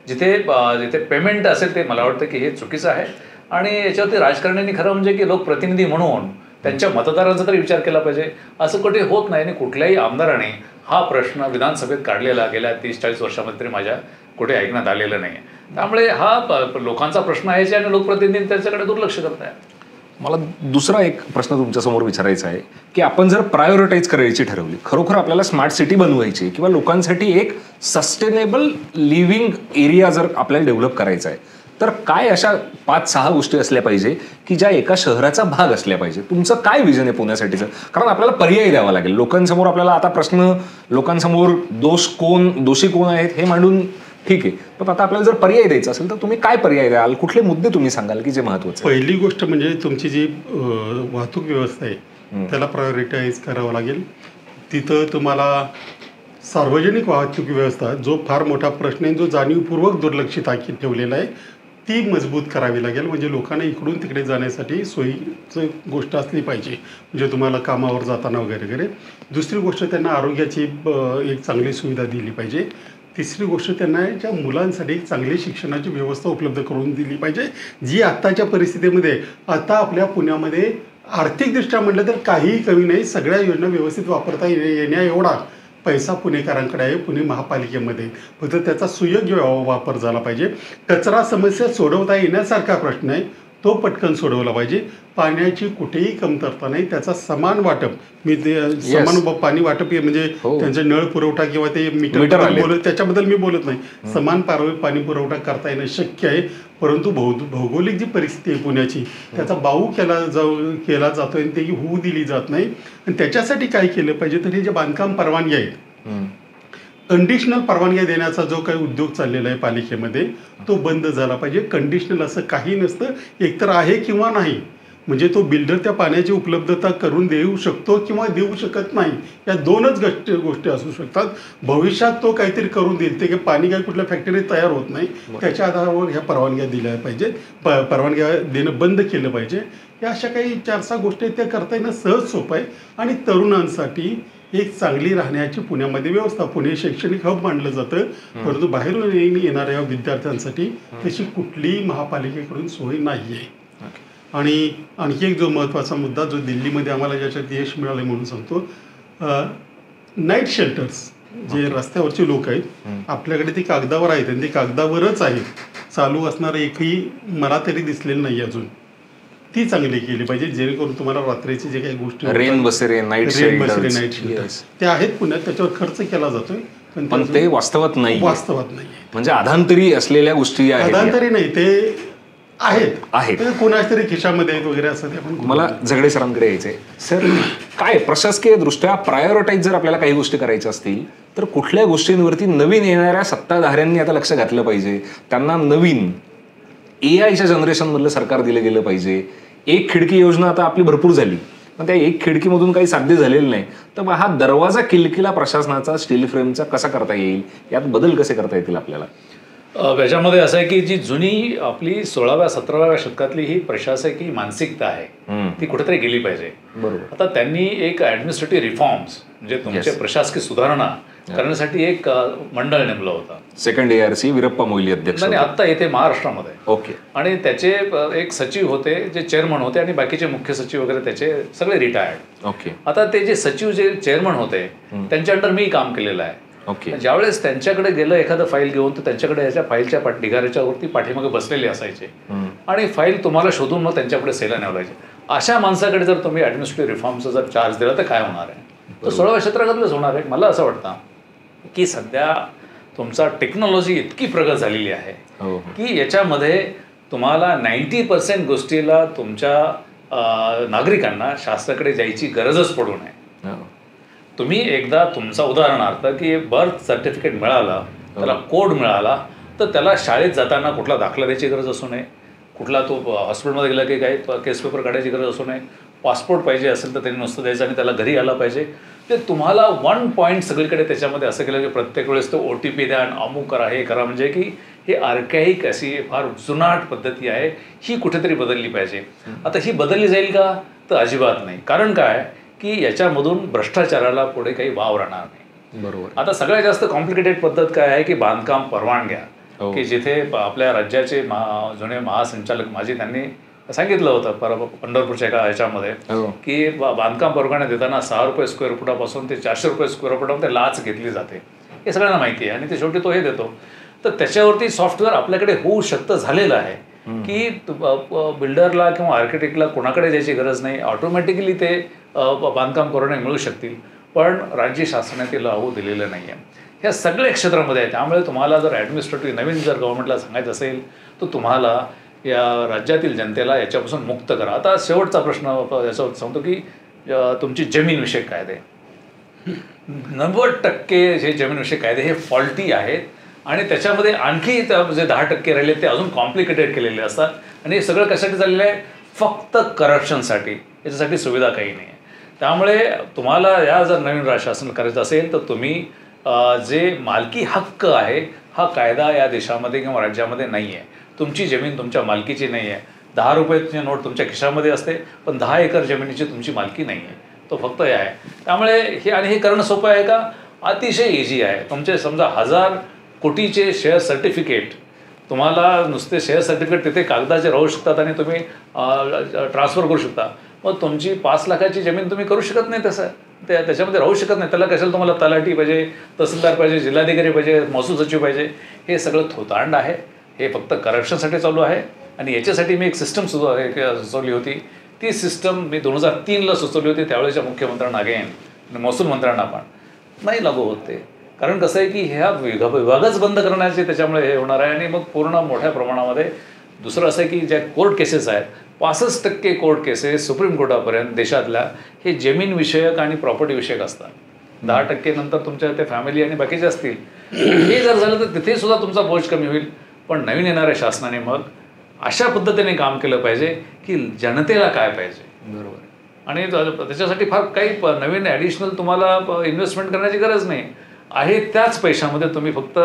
B: जिथे पेमेंट असेल ते मला वाटतं की हे चुकीचं आहे. आणि याच्यावरती राजकारण्यांनी खरं म्हणजे की लोकप्रतिनिधी म्हणून त्यांच्या मतदारांचा तरी विचार केला पाहिजे. असं कुठे होत नाही आणि कुठल्याही आमदाराने हा प्रश्न विधानसभेत काढलेला गेल्या 30-40 वर्षामध्ये तरी माझ्या कुठे ऐकण्यात आलेलं नाही. त्यामुळे हा लोकांचा प्रश्न आहे आणि लोकप्रतिनिधी त्याच्याकडे दुर्लक्ष करत आहे.
A: मला दुसरा एक प्रश्न तुमच्यासमोर विचारायचा आहे की आपण जर प्रायोरिटाईज करायची ठरवली, खरोखर आपल्याला स्मार्ट सिटी बनवायची किंवा लोकांसाठी एक सस्टेनेबल लिव्हिंग एरिया जर आपल्याला डेव्हलप करायचा आहे, तर काय अशा 5-6 गोष्टी असल्या पाहिजे की ज्या एका शहराचा भाग असल्या पाहिजे? तुमचं काय विजन आहे पुण्यासाठीचं? कारण आपल्याला पर्याय द्यावा लागेल लोकांसमोर. आपल्याला आता प्रश्न लोकांसमोर दोषी कोण आहेत हे मांडून ठीक आहे, पण आता आपल्याला जर पर्याय द्यायचा असेल तर तुम्ही काय पर्याय द्याल? कुठले मुद्दे तुम्ही सांगाल की जे महत्त्वाचे?
C: पहिली गोष्ट म्हणजे तुमची जी वाहतूक व्यवस्था आहे त्याला प्रायोरिटाईज करावं लागेल. तिथं तुम्हाला सार्वजनिक वाहतूक व्यवस्था, जो फार मोठा प्रश्न आहे, जो जाणीवपूर्वक दुर्लक्षित ठेवलेला आहे, ती मजबूत करावी लागेल. म्हणजे लोकांना इकडून तिकडे जाण्यासाठी सोयीची गोष्ट असली पाहिजे, म्हणजे तुम्हाला कामावर जाताना वगैरे. दुसरी गोष्ट, त्यांना आरोग्याची एक चांगली सुविधा दिली पाहिजे. तिसरी गोष्ट, त्यांना ज्या मुलांसाठी एक चांगली शिक्षणाची व्यवस्था उपलब्ध करून दिली पाहिजे, जी आत्ताच्या परिस्थितीमध्ये आता आपल्या पुण्यामध्ये आर्थिकदृष्ट्या म्हटलं तर काहीही कमी नाही. सगळ्या योजना व्यवस्थित वापरता येण्या एवढा पैसा पुणेकरांकडे आहे, पुणे महापालिकेमध्ये. फक्त त्याचा सुयोग्य वापर झाला पाहिजे. कचरा समस्या सोडवता येण्यासारखा प्रश्न आहे, तो पटकन सोडवला पाहिजे. पाण्याची कुठेही कमतरता नाही, त्याचा समान वाटप. मी ते समान पाणी वाटप म्हणजे त्यांचा नळ पुरवठा किंवा ते मीटर त्याच्याबद्दल मी बोलत नाही. समान पाणी पुरवठा करता येणं शक्य आहे, परंतु भौगोलिक जी परिस्थिती आहे पुण्याची, त्याचा बाऊ केला जातोय आणि ती होऊ दिली जात नाही. आणि त्याच्यासाठी काय केलं पाहिजे, तर हे जे बांधकाम परवानगी आहेत, कंडिशनल परवानग्या देण्याचा जो काही उद्योग चाललेला आहे पालिकेमध्ये, तो बंद झाला पाहिजे. कंडिशनल असं काही नसतं, एकतर आहे किंवा नाही. म्हणजे तो बिल्डर त्या पाण्याची उपलब्धता करून देऊ शकतो किंवा देऊ शकत नाही, या 2च गोष्टी असू शकतात. भविष्यात तो काहीतरी करून देईल, ते की पाणी काही कुठल्या फॅक्टरीत तयार होत नाही, त्याच्या आधारावर ह्या परवानग्या दिल्या पाहिजेत. परवानग्या देणं बंद केलं पाहिजे. या अशा काही 4-6 गोष्टी आहेत, त्या करता येणं सहज सोपं आहे. आणि तरुणांसाठी एक चांगली राहण्याची पुण्यामध्ये व्यवस्था, पुणे शैक्षणिक हब मानलं जातं, परंतु बाहेरून येणाऱ्या विद्यार्थ्यांसाठी तशी कुठलीही महापालिकेकडून सोय नाही आहे. आणि आणखी एक जो महत्त्वाचा मुद्दा, जो दिल्लीमध्ये आम्हाला ज्याच्यात यश मिळालं म्हणून सांगतो, नाईट शेल्टर्स, जे रस्त्यावरचे लोक आहेत, आपल्याकडे ती कागदावर आहेत आणि ते कागदावरच आहेत. चालू असणारं एकही मला तरी दिसलेलं नाही अजून. ती चांगली केली पाहिजे, जेणेकरून तुम्हाला रात्रीचे जे काही गोष्टी
A: रेन बसेरे, नाईट
C: शेल्टर्स ते आहेत पुण्यात, त्याच्यावर खर्च केला जातोय,
A: पण ते वास्तवात नाही. म्हणजे अधांतरी असलेल्या गोष्टी आहेत.
C: अधांतरी नाही, ते आहेत कोणाच तरी खिशामध्ये आहेत वगैरे असं.
A: मला झगडे सरांकडे यायचंय. सर, काय प्रशासकीय दृष्ट्या प्रायोरिटाईज जर आपल्याला काही गोष्टी करायच्या असतील तर कुठल्या गोष्टींवरती नवीन येणाऱ्या सत्ताधाऱ्यांनी आता लक्ष घातलं पाहिजे? त्यांना नवीन AIच्या जनरेशनमधलं सरकार दिलं गेलं पाहिजे. एक खिडकी योजना आता आपली भरपूर झाली, पण त्या एक खिडकीमधून काही साध्य झालेलं नाही. तर मग हा दरवाजा किलकिला प्रशासनाचा स्टील फ्रेमचा कसा करता येईल, यात बदल कसे करता येतील आपल्याला?
B: याच्यामध्ये असं आहे की जी जुनी आपली 16व्या-17व्या शतकातली ही प्रशासकीय मानसिकता आहे ती कुठेतरी गेली पाहिजे.
A: बरोबर.
B: आता त्यांनी एक ऍडमिनिस्ट्रेटिव्ह रिफॉर्म्स म्हणजे तुमच्या प्रशासकीय सुधारणा करण्यासाठी एक मंडळ नेमलं होतं.
A: सेकंड ARC वीरप्पा मोईली अध्यक्ष.
B: आणि आता येथे महाराष्ट्रामध्ये.
A: ओके.
B: आणि त्याचे एक सचिव होते जे चेअरमन होते, आणि बाकीचे मुख्य सचिव वगैरे त्याचे सगळे रिटायर्ड.
A: ओके.
B: आता ते जे सचिव जे चेअरमन होते त्यांच्या अंडर मी काम केलेलं आहे.
A: ओके.
B: ज्यावेळेस त्यांच्याकडे गेलं एखादं फाईल घेऊन, तर त्यांच्याकडे याच्या फाईलच्या ढिगाऱ्याच्या वरती पाठीमागे बसलेले असायचे आणि फाईल तुम्हाला शोधून मग त्यांच्याकडे सेला न्यावलायचे. अशा माणसाकडे जर तुम्ही ऍडमिनिस्ट्रेटिव्ह रिफॉर्मचा जर चार्ज दिला तर काय होणार आहे? तर 16व्या शतकातलंच होणार आहे. मला असं वाटतं की सध्या तुमचा टेक्नॉलॉजी इतकी प्रगत झालेली आहे की याच्यामध्ये तुम्हाला 90% गोष्टीला तुमच्या नागरिकांना शास्त्राकडे जायची गरजच पडू नये. तुम्ही एकदा तुमचा उदाहरणार्थ की बर्थ सर्टिफिकेट मिळालं, त्याला कोड मिळाला, तर त्याला शाळेत जाताना कुठला दाखला द्यायची गरज असू नये, कुठला तो हॉस्पिटलमध्ये गेला की काही केस पेपर काढायची गरज असू नये, पासपोर्ट पाहिजे असेल तर त्यांनी नुसतं द्यायचं आणि त्याला घरी आला पाहिजे. ते तुम्हाला 1 पॉईंट सगळीकडे त्याच्यामध्ये असं केलं की प्रत्येक वेळेस तो OTP द्या आणि अमुक करा, हे करा. म्हणजे की हे आर्कॅइक अशी फार जुनाट पद्धती आहे, ही कुठेतरी बदलली पाहिजे. आता ही बदलली जाईल का? तर अजिबात नाही. कारण काय की याच्यामधून भ्रष्टाचाराला पुढे काही वाव राहणार नाही.
A: बरोबर.
B: आता सगळ्यात जास्त कॉम्प्लिकेटेड पद्धत काय आहे की बांधकाम परवानग्या, की जिथे आपल्या राज्याचे जुने महासंचालक माझे त्यांनी सांगितलं होतं पंढरपूरच्या एका ह्याच्यामध्ये की बांधकाम परवानग्या देताना 6 रुपये स्क्वेअर फुटापासून ते 400 रुपये स्क्वेअर फुटामध्ये लाच घेतली जाते. हे सगळ्यांना माहिती आहे आणि ते शेवटी तो हे देतो. तर त्याच्यावरती सॉफ्टवेअर आपल्याकडे होऊ शकतं झालेलं आहे की बिल्डरला किंवा आर्किटेक्टला कोणाकडे जायची गरज नाही, ऑटोमॅटिकली ते बांधकाम परवानग्या मिळू शकतील. पण राज्य शासनाने ते लागू दिलेलं नाही आहे. ह्या सगळ्या क्षेत्रामध्ये आहे. त्यामुळे तुम्हाला जर ॲडमिनिस्ट्रेटिव्ह नवीन जर गव्हर्नमेंटला सांगायचं असेल तर तुम्हाला या राज्यातील जनतेला याच्यापासून मुक्त करा. आता शेवटचा प्रश्न याच्यावर सांगतो की तुमची जमीनविषयक कायदे 90% जे जमीनविषयक कायदे हे फॉल्टी आहेत आणि त्याच्यामध्ये आणखी जे 10% राहिले ते अजून कॉम्प्लिकेटेड केलेले असतात. आणि हे सगळं कशासाठी झालेलं आहे? फक्त करप्शनसाठी. याच्यासाठी सुविधा काही नाही आहे. त्यामुळे तुम्हाला या जर नवीन शासन करायचं असेल तर तुम्ही जे मालकी हक्क आहे हा कायदा या देशामध्ये किंवा राज्यामध्ये नाही आहे. तुमची जमीन तुमच्या मालकीची नाही आहे. 10 रुपयाची नोट तुमच्या खिशामध्ये असते, पण 10 एकर जमिनीची तुमची मालकी नाही आहे. तो फक्त हे आहे. त्यामुळे हे करणं सोपं आहे का? अतिशय इझी आहे. तुमचे समजा 1000 कोटीचे शेअर सर्टिफिकेट, तुम्हाला नुसते शेअर सर्टिफिकेट तिथे कागदाचे राहू शकतात आणि तुम्ही ट्रान्सफर करू शकता. मग तुमची 5 लाखाची जमीन तुम्ही करू शकत नाही तसं, त्याच्यामध्ये राहू शकत नाही. त्याला कशाला तुम्हाला तलाठी पाहिजे, तहसीलदार पाहिजे, जिल्हाधिकारी पाहिजे, महसूल सचिव पाहिजे? हे सगळं थोतांड आहे. हे फक्त करप्शनसाठी चालू आहे. आणि याच्यासाठी मी एक सिस्टम सुचवली होती. ती सिस्टम मी 2003ला सुचवली होती, त्यावेळेच्या मुख्यमंत्र्यांना अगेन आणि महसूल मंत्र्यांना पण. नाही लागू होत ते. कारण कसं आहे की ह्या विभागच बंद करण्याचे त्याच्यामुळे हे होणार आहे. आणि मग पूर्ण मोठ्या प्रमाणामध्ये दुसरं असं आहे की ज्या कोर्ट केसेस आहेत, 65% कोर्ट केसेस सुप्रीम कोर्टापर्यंत देशातल्या हे जमीन विषयक आणि प्रॉपर्टी विषयक असतात. 10% नंतर तुमच्या ते फॅमिली आणि बाकीचे असतील. हे जर झालं तर तिथे सुद्धा तुमचा बोज कमी होईल. पण नवीन येणाऱ्या शासनाने मग अशा पद्धतीने काम केलं पाहिजे की जनतेला काय पाहिजे.
A: बरोबर.
B: आणि त्याच्यासाठी फार काही नवीन ॲडिशनल तुम्हाला इन्व्हेस्टमेंट करण्याची गरज नाही आहे. त्याच पैशामध्ये तुम्ही फक्त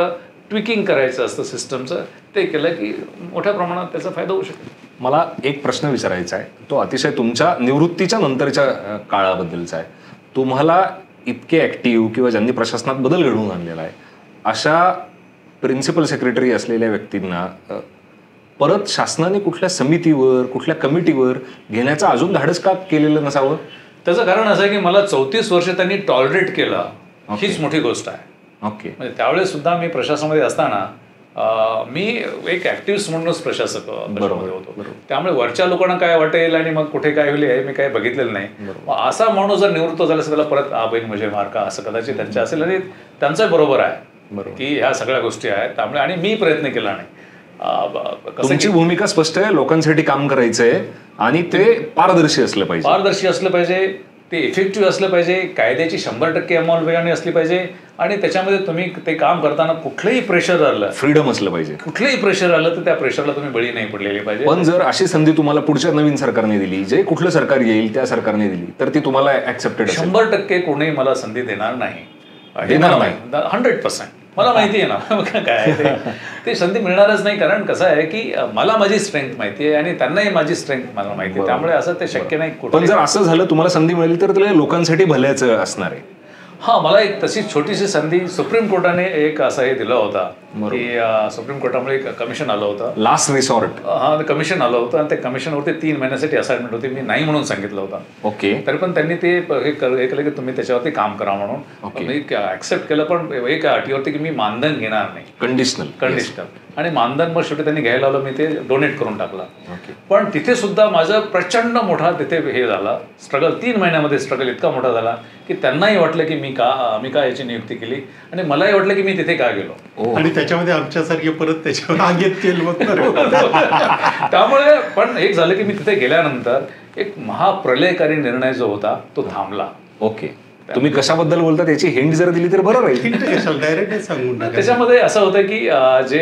B: ट्विकिंग करायचं असतं सिस्टमचं. ते केलं की मोठ्या प्रमाणात त्याचा फायदा होऊ शकतो.
A: मला एक प्रश्न विचारायचा आहे, तो अतिशय तुमच्या निवृत्तीच्या नंतरच्या काळाबद्दलचा आहे. तुम्हाला इतके ॲक्टिव्ह किंवा ज्यांनी प्रशासनात बदल घडवून आणलेला आहे अशा प्रिन्सिपल सेक्रेटरी असलेल्या व्यक्तींना परत शासनाने कुठल्या समितीवर, कुठल्या कमिटीवर घेण्याचं अजून धाडस का केलेलं नसावं?
B: त्याचं कारण असं आहे की मला 34 वर्ष त्यांनी टॉलरेट केलं, हीच मोठी गोष्ट आहे.
A: ओके.
B: म्हणजे त्यावेळेस सुद्धा मी प्रशासनामध्ये असताना मी एक ऍक्टिव्हिस्ट म्हणूनच प्रशासक पक्षामध्ये होतो. त्यामुळे वरच्या लोकांना काय वाटेल आणि मग कुठे काय होईल हे मी काय बघितलेलं नाही. असा माणूस जर निवृत्त झाला असेल त्याला परत बहीण म्हणजे मार्का असं कदाचित त्यांच्या असेल आणि त्यांचं बरोबर आहे की ह्या सगळ्या गोष्टी आहेत. त्यामुळे आणि मी प्रयत्न केला नाही.
A: तुमची भूमिका स्पष्ट आहे, लोकांसाठी काम करायचंय आणि ते पारदर्शी असलं पाहिजे,
B: ते इफेक्टिव्ह असलं पाहिजे, कायद्याची 100% अंमलबजावणी असली पाहिजे आणि त्याच्यामध्ये तुम्ही ते काम करताना कुठलंही प्रेशर आलं,
A: फ्रीडम असलं पाहिजे,
B: कुठलंही प्रेशर आलं तर त्या प्रेशरला तुम्ही बळी नाही पडलेले पाहिजे.
A: पण जर अशी संधी तुम्हाला पुढच्या नवीन सरकारने दिली, जे कुठलं सरकार येईल त्या सरकारने दिली, तर ती तुम्हाला ऍक्सेप्टेड
B: 100% कोणी मला संधी देणार नाही. 100% मला माहिती आहे ना काय ते संधी मिळणारच नाही. कारण कसं आहे की मला माझी स्ट्रेंथ माहिती आहे आणि त्यांनाही माझी स्ट्रेंथ मला माहिती आहे. त्यामुळे असं ते शक्य नाही.
A: पण जर असं झालं तुम्हाला संधी मिळाली तर ते लोकांसाठी भल्याचं असणार आहे.
B: हा, मला एक तशी छोटीशी संधी सुप्रीम कोर्टाने एक असं हे दिला होता की सुप्रीम कोर्टामुळे एक कमिशन आलं होतं,
A: लास्ट रिसॉर्ट.
B: हा, कमिशन आलं होतं आणि त्या कमिशनवरती 3 महिन्यासाठी असाइनमेंट होती. मी नाही म्हणून सांगितलं होतं.
A: ओके.
B: तरी पण त्यांनी ते हे केलं की तुम्ही त्याच्यावरती काम करा म्हणून. मी ऍक्सेप्ट केलं, पण एक अटीवरती की मी मानधन घेणार नाही, कंडिशनल. आणि मानधन मग शेवटी त्यांनी घ्यायला लावलं, मी ते डोनेट करून टाकला. पण तिथे सुद्धा माझं प्रचंड मोठा तिथे हे झाला स्ट्रगल. 3 महिन्यामध्ये स्ट्रगल इतका मोठा झाला की त्यांनाही वाटलं की मी का याची नियुक्ती केली आणि मलाही वाटलं की मी तिथे का गेलो.
C: आणि त्याच्यामध्ये आमच्यासारखे परत त्याच्यावर आगेत केलं
B: त्यामुळे पण एक झालं की मी तिथे गेल्यानंतर एक महाप्रलयकारी निर्णय जो होता तो थांबला.
A: ओके. तुम्ही कशाबद्दल बोलता त्याची हिंट जर दिली तर बरं राहील.
C: डायरेक्ट सांगून
B: त्याच्यामध्ये असं होतं की जे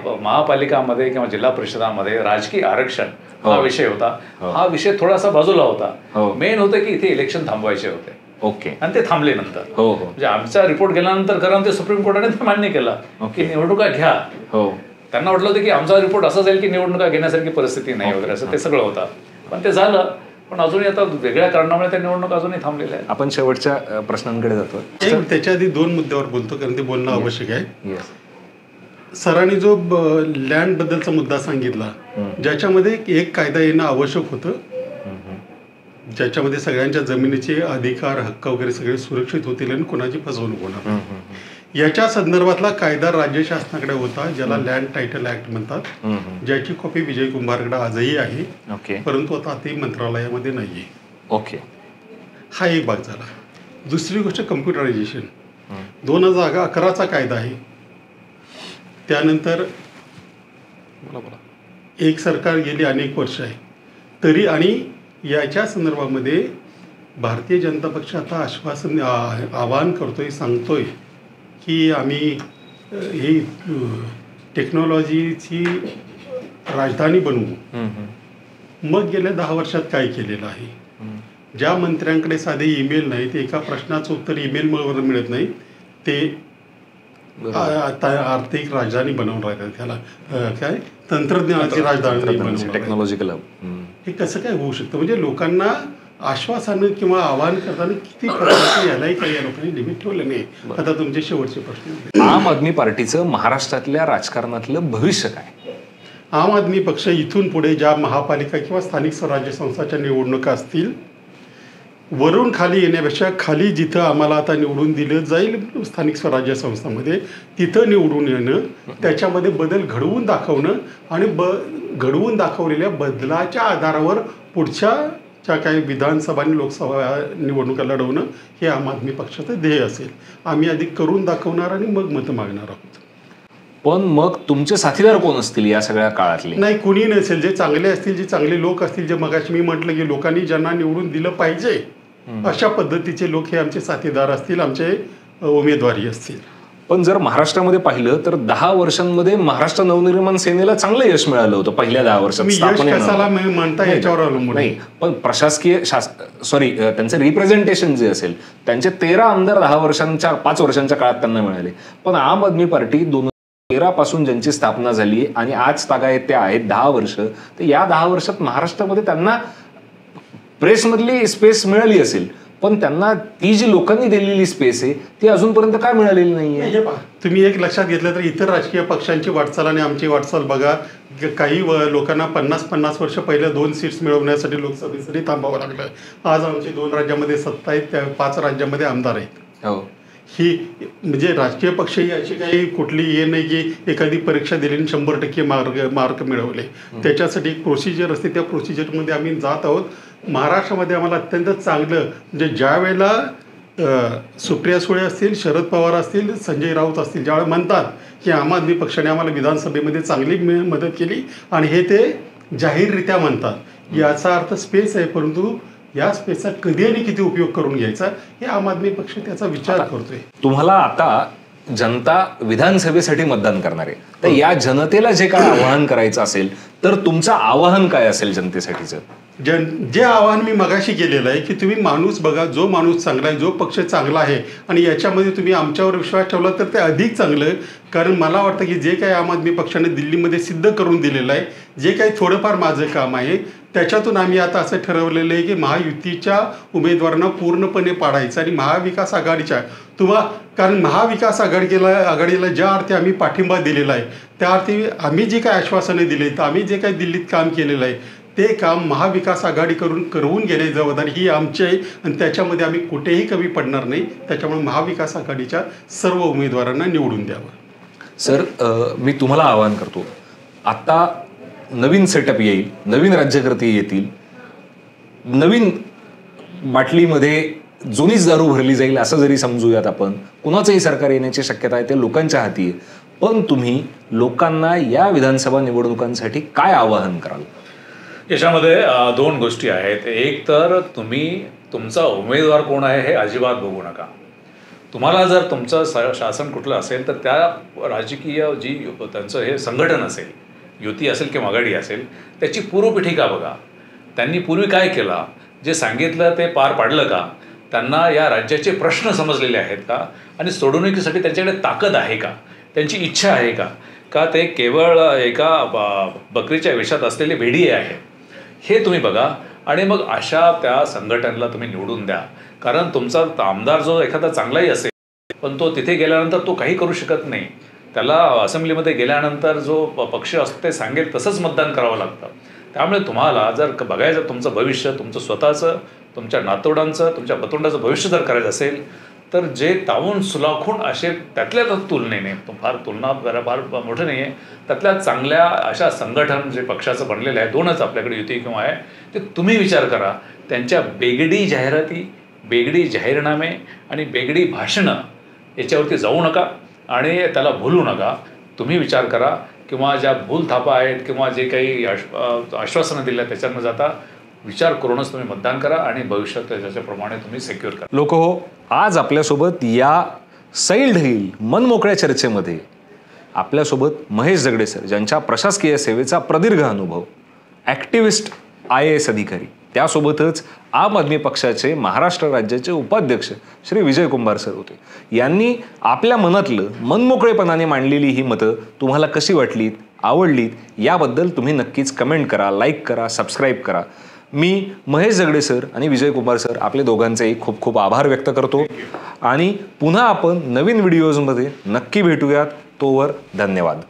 B: महापालिकामध्ये किंवा जिल्हा परिषदामध्ये राजकीय आरक्षण हा विषय होता. हा विषय थोडासा बाजूला होता. मेन होतं की इथे इलेक्शन थांबवायचे होते.
A: ओके.
B: आणि ते थांबले नंतर. म्हणजे आमचा रिपोर्ट गेल्यानंतर खरं ते सुप्रीम कोर्टाने ते मान्य केलं की निवडणुका घ्या. त्यांना वाटलं होतं की आमचा रिपोर्ट असा जाईल की निवडणुका घेण्यासारखी परिस्थिती नाही वगैरे असं ते सगळं होतं. पण ते झालं, पण अजूनही आता वेगळ्या कारणामुळे त्या निवडणूक अजूनही थांबलेल्या आहेत.
A: आपण शेवटच्या प्रश्नांकडे जातो.
C: त्याच्या आधी 2 मुद्द्यावर बोलतो कारण ते बोलणं आवश्यक आहे. सरांनी जो लँड बद्दलचा मुद्दा सांगितला, ज्याच्यामध्ये एक कायदा येणं आवश्यक होतं, ज्याच्यामध्ये सगळ्यांच्या जमिनीचे अधिकार हक्क वगैरे सगळे सुरक्षित होतील आणि कोणाची फसवणूक होणार. याच्या संदर्भातला कायदा राज्य शासनाकडे होता, ज्याला लँड टायटल ऍक्ट म्हणतात, ज्याची कॉपी विजय कुंभारकडे आजही आहे, परंतु आता ते मंत्रालयामध्ये नाहीये.
A: ओके.
C: हा एक भाग झाला. दुसरी गोष्ट कम्प्युटरायझेशन. 2011चा कायदा आहे. त्यानंतर एक सरकार गेली अनेक वर्ष आहे तरी, आणि याच्या संदर्भामध्ये भारतीय जनता पक्ष आता आवाहन करतोय, सांगतोय की आम्ही ही टेक्नॉलॉजीची राजधानी बनवू. मग गेल्या 10 वर्षात काय केलेलं आहे? ज्या मंत्र्यांकडे साधे ईमेल नाही, ते एका प्रश्नाचं उत्तर ईमेलवर मिळत नाही, ते आर्थिक राजधानी बनवून राहतात. त्याला काय तंत्रज्ञानाची राजधानी बनवून,
A: टेक्नॉलॉजिकल.
C: हे कसं काय होऊ शकतं? म्हणजे लोकांना आश्वासानं किंवा आवाहन करताना किती यालाही काही या लोकांनी लिमिट ठेवलं नाही. आता तुमचे शेवटचे प्रश्न.
A: आम आदमी पार्टीचं महाराष्ट्रातल्या राजकारणातलं भविष्य काय?
C: आम आदमी पक्ष इथून पुढे ज्या महापालिका किंवा स्थानिक स्वराज्य संस्थाच्या निवडणुका असतील, वरून खाली येण्यापेक्षा खाली जिथं आम्हाला आता निवडून दिलं जाईल स्थानिक स्वराज्य संस्थांमध्ये, तिथं निवडून येणं, त्याच्यामध्ये बदल घडवून दाखवणं आणि घडवून दाखवलेल्या बदलाच्या आधारावर पुढच्या ज्या काही विधानसभा आणि लोकसभा निवडणुका लढवणं हे आम आदमी पक्षाचं ध्येय असेल. आम्ही आधी करून दाखवणार आणि मग मतं मागणार आहोत.
A: पण मग तुमचे साथीदार कोण असतील या सगळ्या काळातले?
C: नाही, कुणी नसेल. जे चांगले असतील, जे चांगले लोक असतील, जे मगाशी मी म्हटलं की लोकांनी ज्यांना निवडून दिलं पाहिजे अशा पद्धतीचे लोक हे आमचे साथीदार असतील, आमचे उमेदवारी असतील.
A: पण जर महाराष्ट्रामध्ये पाहिलं तर 10 वर्षांमध्ये महाराष्ट्र नवनिर्माण सेनेला चांगलं यश मिळालं होतं पहिल्या 10 वर्षात.
C: म्हणता याच्यावर अवलंबून
A: नाही, पण प्रशासकीय त्यांचं रिप्रेझेंटेशन जे असेल, त्यांचे 13 आमदार 5 वर्षांच्या काळात त्यांना मिळाले. पण आम आदमी पार्टी 2013 पासून ज्यांची स्थापना झाली आणि आज तागायत ते आहेत 10 वर्ष, तर या 10 वर्षात महाराष्ट्रामध्ये त्यांना प्रेसमधली स्पेस मिळाली असेल, पण त्यांना ती जी लोकांनी दिलेली स्पेस आहे ती अजूनपर्यंत काय मिळालेली नाहीये.
C: तुम्ही एक लक्षात घेतलं तर इतर राजकीय पक्षांची वाटचाल आणि आमची वाटचाल बघा. काही लोकांना 50-50 वर्ष पहिल्या 2 सीट्स मिळवण्यासाठी लोकसभेसाठी थांबावं लागलं. आज आमची 2 राज्यामध्ये सत्ता आहेत, त्या 5 राज्यामध्ये आमदार आहेत. ही म्हणजे राजकीय पक्ष ही अशी काही कुठली हे नाही की एखादी परीक्षा दिली आणि 100% मार्क मिळवले. त्याच्यासाठी एक प्रोसिजर असते, त्या प्रोसिजरमध्ये आम्ही जात आहोत. महाराष्ट्रामध्ये आम्हाला अत्यंत चांगलं म्हणजे ज्या वेळेला सुप्रिया सुळे असतील, शरद पवार असतील, संजय राऊत असतील, ज्यावेळेला म्हणतात की आम आदमी पक्षाने आम्हाला विधानसभेमध्ये चांगली मदत केली आणि हे ते जाहीररित्या म्हणतात, याचा अर्थ स्पेस आहे. परंतु या स्पेसचा कधी आणि किती उपयोग करून घ्यायचा हे आम आदमी पक्ष त्याचा विचार करतोय.
A: तुम्हाला आता जनता विधानसभेसाठी मतदान करणार आहे, तर या जनतेला जे काय आवाहन करायचं असेल तर तुमचं आवाहन काय असेल जनतेसाठीचं?
C: जे आवाहन मी मगाशी केलेलं आहे की तुम्ही माणूस बघा, जो माणूस चांगला आहे, जो पक्ष चांगला आहे आणि याच्यामध्ये तुम्ही आमच्यावर विश्वास ठेवला तर ते अधिक चांगलं. कारण मला वाटतं की जे काही आम आदमी पक्षाने दिल्लीमध्ये सिद्ध करून दिलेलं आहे, जे काही थोडंफार माझं काम आहे, त्याच्यातून आम्ही आता असं ठरवलेलं आहे की महायुतीच्या उमेदवारांना पूर्णपणे पाडायचं आणि महाविकास आघाडीच्या कारण महाविकास आघाडीला ज्या अर्थी आम्ही पाठिंबा दिलेला आहे, त्या अर्थी आम्ही जी काही आश्वासने दिली, तर आम्ही जे काही दिल्लीत काम केलेलं आहे ते काम महाविकास आघाडी करवून गेले जबाबदारी ही आमची आहे आणि त्याच्यामध्ये आम्ही कुठेही कमी पडणार नाही. त्याच्यामुळे महाविकास आघाडीच्या सर्व उमेदवारांना निवडून द्यावं.
A: सर, मी तुम्हाला आवाहन करतो, आता नवीन सेटअप येईल, नवीन राज्यकर्ते येतील, नवीन बाटलीमध्ये जुनीच दारू भरली जाईल असं जरी समजूयात आपण, कुणाचंही सरकार येण्याची शक्यता आहे, ते लोकांच्या हाती आहे. पण तुम्ही लोकांना या विधानसभा निवडणुकांसाठी काय आवाहन कराल?
B: याच्यामध्ये दोन गोष्टी आहेत. एक तर तुम्ही तुमचा उमेदवार कोण आहे हे अजिबात बघू नका. तुम्हाला जर तुमचं शासन कुठलं असेल तर त्या राजकीय जी त्यांचं हे संघटन असेल, युती असेल किंवा आघाडी असेल, त्याची पूर्वपीठिका बघा. त्यांनी पूर्वी काय केलं, जे सांगितलं ते पार पाडलं का, त्यांना या राज्याचे प्रश्न समजलेले आहेत का आणि सोडवणुकीसाठी त्यांच्याकडे ताकद आहे का, त्यांची इच्छा आहे का ते केवळ एका बकरीच्या वेशात असलेले भेडीये आहे, हे तुम्ही बघा. आणि मग अशा त्या संघटनेला तुम्ही निवडून द्या. कारण तुमचा आमदार जो एखादा चांगलाही असेल पण तो तिथे गेल्यानंतर तो काही करू शकत नाही. त्याला असेंब्लीमध्ये गेल्यानंतर जो पक्ष असतो ते सांगेल तसंच मतदान करावं लागतं. त्यामुळे तुम्हाला जर बघायचं तुमचं भविष्य, तुमचं स्वतःचं, तुमच्या नातवडांचं, तुमच्या पतोंडाचं भविष्य जर करायचं असेल तर जे तावून सुलाखून असे त्यातल्या तुलनेने फार तुलना फार मोठं नाही आहे, त्यातल्या चांगल्या अशा संघटन जे पक्षाचं बनलेलं आहे, दोनच आपल्याकडे युती किंवा आहे, ते तुम्ही विचार करा. त्यांच्या बेगडी जाहिराती, बेगडी जाहीरनामे आणि बेगडी भाषणं याच्यावरती जाऊ नका आणि त्याला भूलू नका. तुम्ही विचार करा किंवा ज्या भूल थापा आहेत किंवा जे काही आश्वासनं दिल्या त्याच्यानं जाता विचार करूनच तुम्ही मतदान करा आणि भविष्यात त्याच्याप्रमाणे तुम्ही सिक्युअर करा.
A: लोक हो, आज आपल्यासोबत या सैल ढईल मनमोकळ्या चर्चेमध्ये आपल्यासोबत महेश जगडे सर, ज्यांच्या प्रशासकीय सेवेचा प्रदीर्घ अनुभव, ॲक्टिव्हिस्ट, IAS अधिकारी, त्यासोबतच आम आदमी पक्षाचे महाराष्ट्र राज्याचे उपाध्यक्ष श्री विजय कुंभार सर होते. यांनी आपल्या मनातलं मनमोकळेपणाने मांडलेली ही मतं तुम्हाला कशी वाटलीत, आवडलीत, याबद्दल तुम्ही नक्कीच कमेंट करा, लाईक करा, सबस्क्राईब करा. मी महेश जगडे सर आणि विजय कुमार सर आपले दोघांचेही खूप खूप आभार व्यक्त करतो आणि पुन्हा आपण नवीन व्हिडिओजमध्ये नक्की भेटूयात. तोवर धन्यवाद.